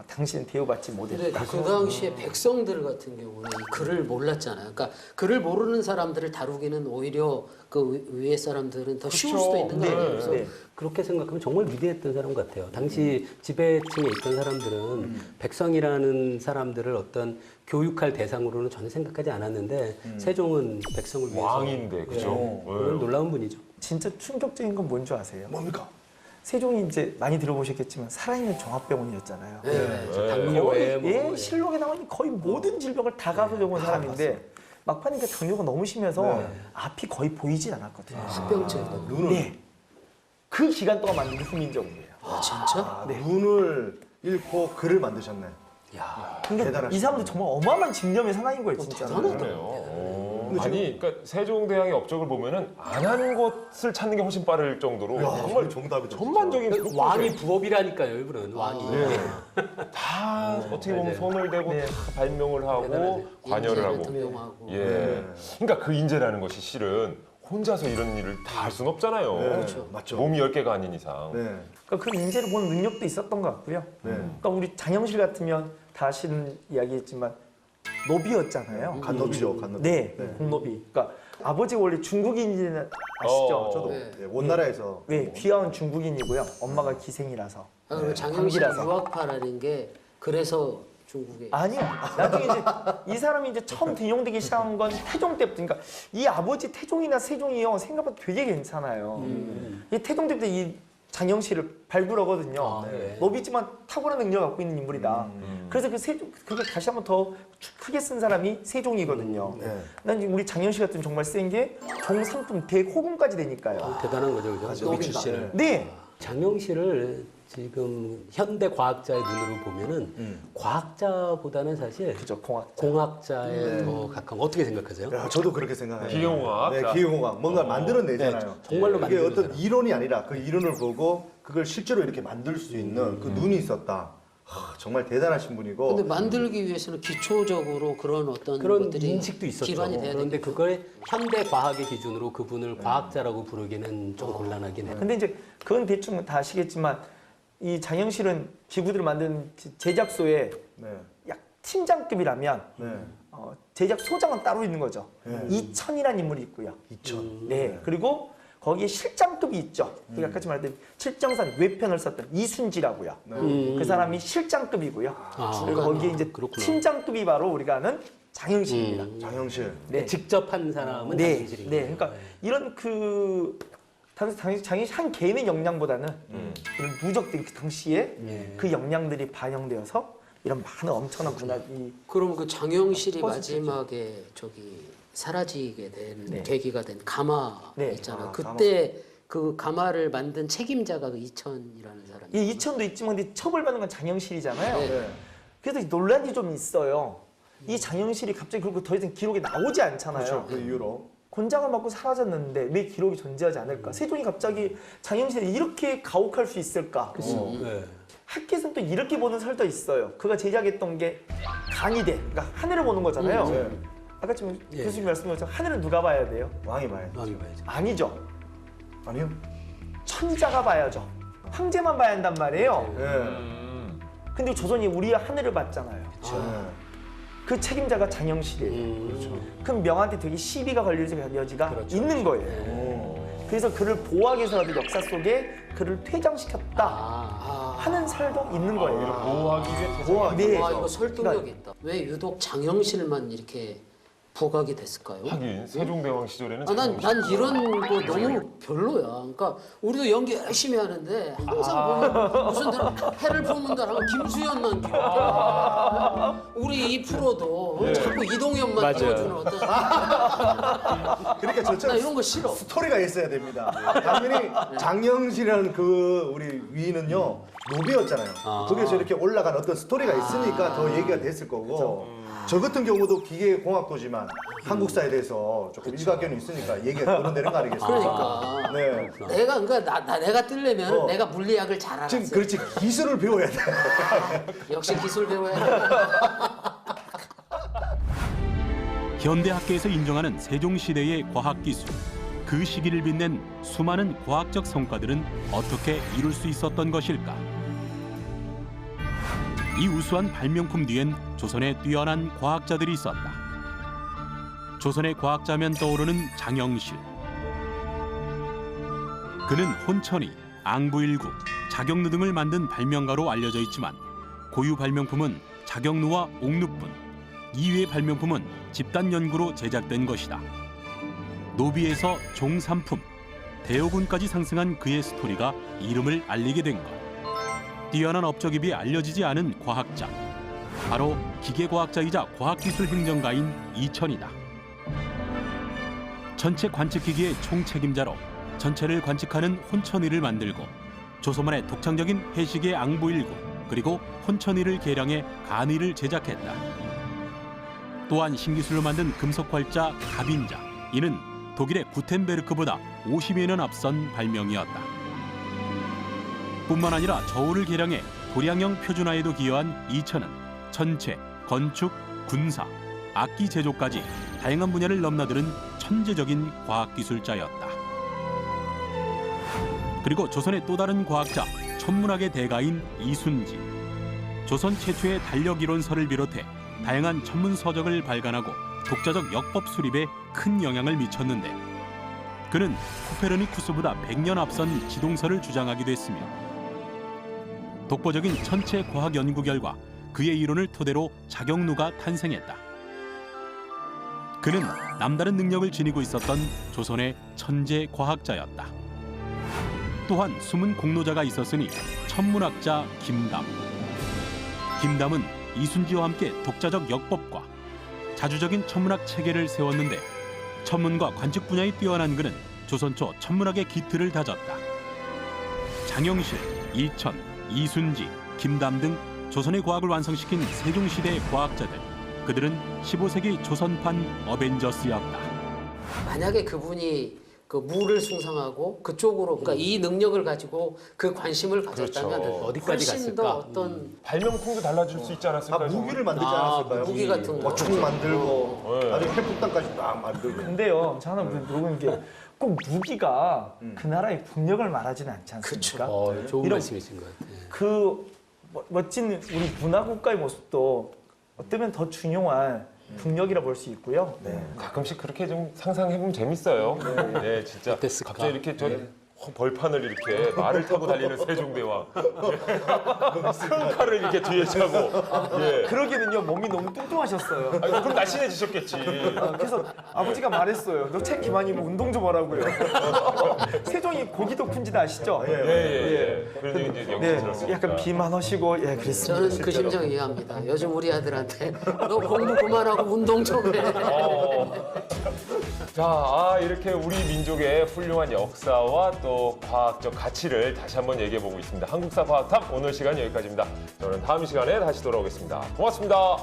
당신은 대우받지 근데 못했다. 그 당시에 백성들 같은 경우는 이 글을 몰랐잖아요. 그러니까 글을 모르는 사람들을 다루기는 오히려 그 위에 사람들은 더 쉬울 수도 있는 거예요. 그래서 네. 그렇게 생각하면 정말 위대했던 사람 같아요. 당시 지배층에 있던 사람들은 백성이라는 사람들을 어떤 교육할 대상으로는 전혀 생각하지 않았는데 세종은 백성을 위해서 왕인데, 그죠? 네, 그건 놀라운 분이죠. 진짜 충격적인 건 뭔지 아세요? 뭡니까? 세종이 이제 많이 들어보셨겠지만 살아있는 종합병원이었잖아요. 당뇨에 뭐, 예, 실록에 나오는 거의 모든 질병을 다 가져온 사람인데 막판에 그 당뇨가 너무 심해서 앞이 거의 보이진 않았거든요. 합병증. 눈을 네. 그 기간 동안 만든 게 후민정음이에요. 아 진짜? 눈을 잃고 글을 만드셨네. 근데 대단하시다. 이 사람들 정말 어마어마한 집념의 사나이인 거예요, 진짜. 아니, 그러니까 세종대왕의 업적을 보면은 안 하는 것을 찾는 게 훨씬 빠를 정도로 정말 정답이죠. 전반적인 왕이 부업이라니까요, 일부는 왕이. 다 어떻게 보면 맞아요. 손을 대고 네. 다 발명을 하고 대단하죠. 관여를 하고. 등용하고. 예. 그러니까 그 인재라는 것이 실은 혼자서 이런 일을 다 할 수는 없잖아요. 그렇죠. 맞죠. 몸이 10개가 아닌 이상. 네. 그러니까 그 인재를 보는 능력도 있었던 것 같고요. 네. 그러니까 우리 장영실 같으면 다 아시는 이야기했지만 노비였잖아요. 간노비죠, 간노비. 네, 공노비. 그러니까 아버지가 원래 중국인이는 아시죠? 저도 네. 네, 원나라에서 네, 귀하운 중국인이고요. 엄마가 기생이라서. 아, 그리고 장영실 감기라서. 유학파라는 게 그래서 중국에 아니요. 나중에 이제 이 사람이 이제 처음 등용되기 시작한 건 태종 때부터. 그러니까 이 아버지 태종이나 세종이요 생각보다 되게 괜찮아요. 이 태종 때부터 이 장영실을 발굴하거든요. 아, 네. 노비지만 탁월한 능력을 갖고 있는 인물이다. 그래서 그 세종 그걸 다시 한번 더 크게 쓴 사람이 세종이거든요. 네. 난 우리 장영실 같은 정말 센 게 종상품 대호군까지 되니까요. 대단한 거죠, 그죠? 노비 출신을. 네. 장영실을 지금 현대 과학자의 눈으로 보면은 과학자보다는 사실 그죠, 공학. 공학자에 더 가까운. 어떻게 생각하세요? 야, 저도 그렇게 생각해요. 기계공학. 네, 기계공학. 뭔가 만들어내잖아요. 네, 정말로 그게 만드는 어떤 이론이 아니라 그 이론을 보고 그걸 실제로 이렇게 만들 수 있는 그 눈이 있었다. 정말 대단하신 분이고. 근데 만들기 위해서는 기초적으로 그런 어떤 그런 것들이 인식도 있었죠. 기반이 돼야 그런데 되니까. 그걸 현대 과학의 기준으로 그분을 과학자라고 부르기는 좀 곤란하긴 해요. 근데 이제 그건 대충 다 아시겠지만 이 장영실은 기구들을 만든 제작소에 네. 약 팀장급이라면 네. 제작 소장은 따로 있는 거죠. 네. 이천이라는 인물이 있고요. 이천. 네. 그리고 거기에 실장급이 있죠. 제가 아까 말했던 칠정산 외편을 썼던 이순지라고요. 그 사람이 실장급이고요. 그리고 거기에 이제 그렇구나. 팀장급이 바로 우리가 아는 장영실입니다. 장영실. 네. 직접 한 사람은 네. 장영실인 네. 거예요. 그러니까 이런 그 장영실 한 개인의 역량보다는 이런 누적된 그 당시에 네. 그 역량들이 반영되어서 이런 많은 엄청난 문화이 그럼 그 장영실이 퍼즐이죠. 마지막에 저기 사라지게 된 네. 계기가 된 가마 네. 있잖아요. 아, 그때 그 가마를 만든 책임자가 그 이천이라는 사람이. 이 이천도 있지만 근데 처벌받는 건 장영실이잖아요. 네. 그래서 논란이 좀 있어요. 이 장영실이 갑자기 그리고 더 이상 기록이 나오지 않잖아요. 그렇죠. 그 이후로. 곤장을 맞고 사라졌는데 왜 기록이 존재하지 않을까? 세종이 갑자기 장영실이 이렇게 가혹할 수 있을까? 네. 학계에서는 또 이렇게 보는 설도 있어요. 그가 제작했던 게 간이대, 그러니까 하늘을 보는 거잖아요. 네. 아까 지금 예. 교수님 말씀하신 것처럼 하늘은 누가 봐야 돼요? 왕이 봐야죠. 왕이 봐야죠. 아니죠. 아니요? 천자가 봐야죠. 황제만 봐야 한단 말이에요. 네. 근데 조선이 우리의 하늘을 봤잖아요. 네. 그 책임자가 장영실이에요. 그렇죠. 그럼 명한테 되게 시비가 걸릴 여지가 있는 거예요. 그래서 그를 보호하기 위해서라도 역사 속에 그를 퇴장시켰다 하는 설도 있는 거예요. 보호하기 위해 보호하기 네. 와 이거 설득력 있다. 왜 유독 장영실만 이렇게 부각이 됐을까요? 하긴 세종대왕 시절에는 난 이런 거 너무 별로야. 그러니까 우리도 연기 열심히 하는데 항상 보면 무슨 해를 품는다 하면 김수현만 기억해. 우리 이 프로도 자꾸 이동현만 띄워주는 어떤 그러니까 나 저처럼 이런 거 싫어. 스토리가 있어야 됩니다. 당연히 장영실이라는 그 우리 위인은요 노비였잖아요. 거기에서 이렇게 올라간 어떤 스토리가 있으니까 더 얘기가 됐을 거고. 저 같은 경우도 기계공학도지만 한국사에 대해서 조금 일가견이 있으니까 얘기가 거론되는 거 아니겠습니까? 그러니까. 네. 내가 뜨려면 어. 내가 물리학을 잘 알았어. 지금 그렇지 기술을 배워야 돼. 역시 기술 배워야 돼. 현대 학계에서 인정하는 세종시대의 과학기술. 그 시기를 빛낸 수많은 과학적 성과들은 어떻게 이룰 수 있었던 것일까? 이 우수한 발명품 뒤엔 조선의 뛰어난 과학자들이 있었다. 조선의 과학자면 떠오르는 장영실. 그는 혼천이, 앙부일구, 자경루 등을 만든 발명가로 알려져 있지만 고유 발명품은 자경루와 옥루뿐, 이외의 발명품은 집단 연구로 제작된 것이다. 노비에서 종삼품, 대오군까지 상승한 그의 스토리가 이름을 알리게 된 것. 뛰어난 업적에 알려지지 않은 과학자, 바로 기계과학자이자 과학기술 행정가인 이천이다. 전체 관측기기의 총책임자로 전체를 관측하는 혼천이를 만들고 조선만의 독창적인 해시계 앙부일구 그리고 혼천이를 개량해 간이를 제작했다. 또한 신기술로 만든 금속활자 갑인자, 이는 독일의 구텐베르크보다 50여 년 앞선 발명이었다. 뿐만 아니라 저울을 개량해 도량형 표준화에도 기여한 이천은 천체, 건축, 군사, 악기 제조까지 다양한 분야를 넘나드는 천재적인 과학기술자였다. 그리고 조선의 또 다른 과학자, 천문학의 대가인 이순지. 조선 최초의 달력이론서를 비롯해 다양한 천문 서적을 발간하고 독자적 역법 수립에 큰 영향을 미쳤는데 그는 코페르니쿠스보다 100년 앞선 지동설을 주장하기도 했으며 독보적인 천체 과학 연구 결과 그의 이론을 토대로 자경루가 탄생했다. 그는 남다른 능력을 지니고 있었던 조선의 천재 과학자였다. 또한 숨은 공로자가 있었으니 천문학자 김담. 김담은 이순지와 함께 독자적 역법과 자주적인 천문학 체계를 세웠는데 천문과 관측 분야에 뛰어난 그는 조선 초 천문학의 기틀을 다졌다. 장영실, 이천, 이순지, 김담 등 조선의 과학을 완성시킨 세종시대의 과학자들. 그들은 15세기 조선판 어벤져스였다. 만약에 그분이 그 무를 숭상하고 그쪽으로 그러니까 이 능력을 가지고 그 관심을 가졌다면 그렇죠. 어디까지 훨씬 더 갔을까? 어떤 발명품도 달라질 수 있지 않았을까요? 무기를 만들지 않았을까요? 무기 같은 거. 뭐 총 만들고 네. 나중에 핵폭탄까지 막 만들고. 근데요, 저는 물어보는 게 꼭 무기가 그 나라의 국력을 말하지는 않지 않습니까? 좋은 이런- 말씀이신 것 같아요. 그 멋진 우리 문화국가의 모습도 어쩌면 더 중요한 국력이라 볼 수 있고요. 가끔씩 그렇게 좀 상상해보면 재밌어요. 네, 진짜. 어땠을까? 갑자기 이렇게 저 벌판을 이렇게 말을 타고 달리는 세종대왕. 큰 칼을 이렇게 뒤에 차고. 예. 그러기는요, 몸이 너무 뚱뚱하셨어요. 아니, 그럼 날씬해지셨겠지. 그래서 아버지가 말했어요. 너 책 기만이면 운동 좀 하라고요. 세종이 고기도 큰지도 아시죠? 예, 예, 예. 그래서 이제 네, 영광스럽습니다. 약간 비만하시고, 예, 그랬습니다. 저는 그 실제로. 심정 이해합니다. 요즘 우리 아들한테 너 공부 그만하고 운동 좀 해. 자, 이렇게 우리 민족의 훌륭한 역사와 또 과학적 가치를 다시 한번 얘기해보고 있습니다. 한국사 과학탑 오늘 시간 여기까지입니다. 저는 다음 시간에 다시 돌아오겠습니다. 고맙습니다.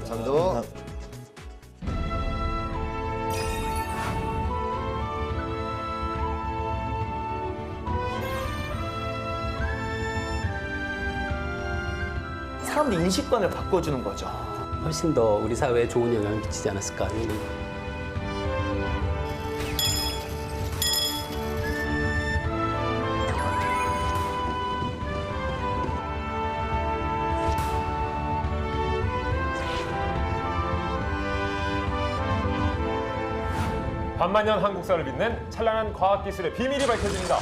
감사합니다. 사람들 인식관을 바꿔주는 거죠. 훨씬 더 우리 사회에 좋은 영향을 미치지 않았을까 하는 반만년 한국사를 빛낸 찬란한 과학기술의 비밀이 밝혀집니다.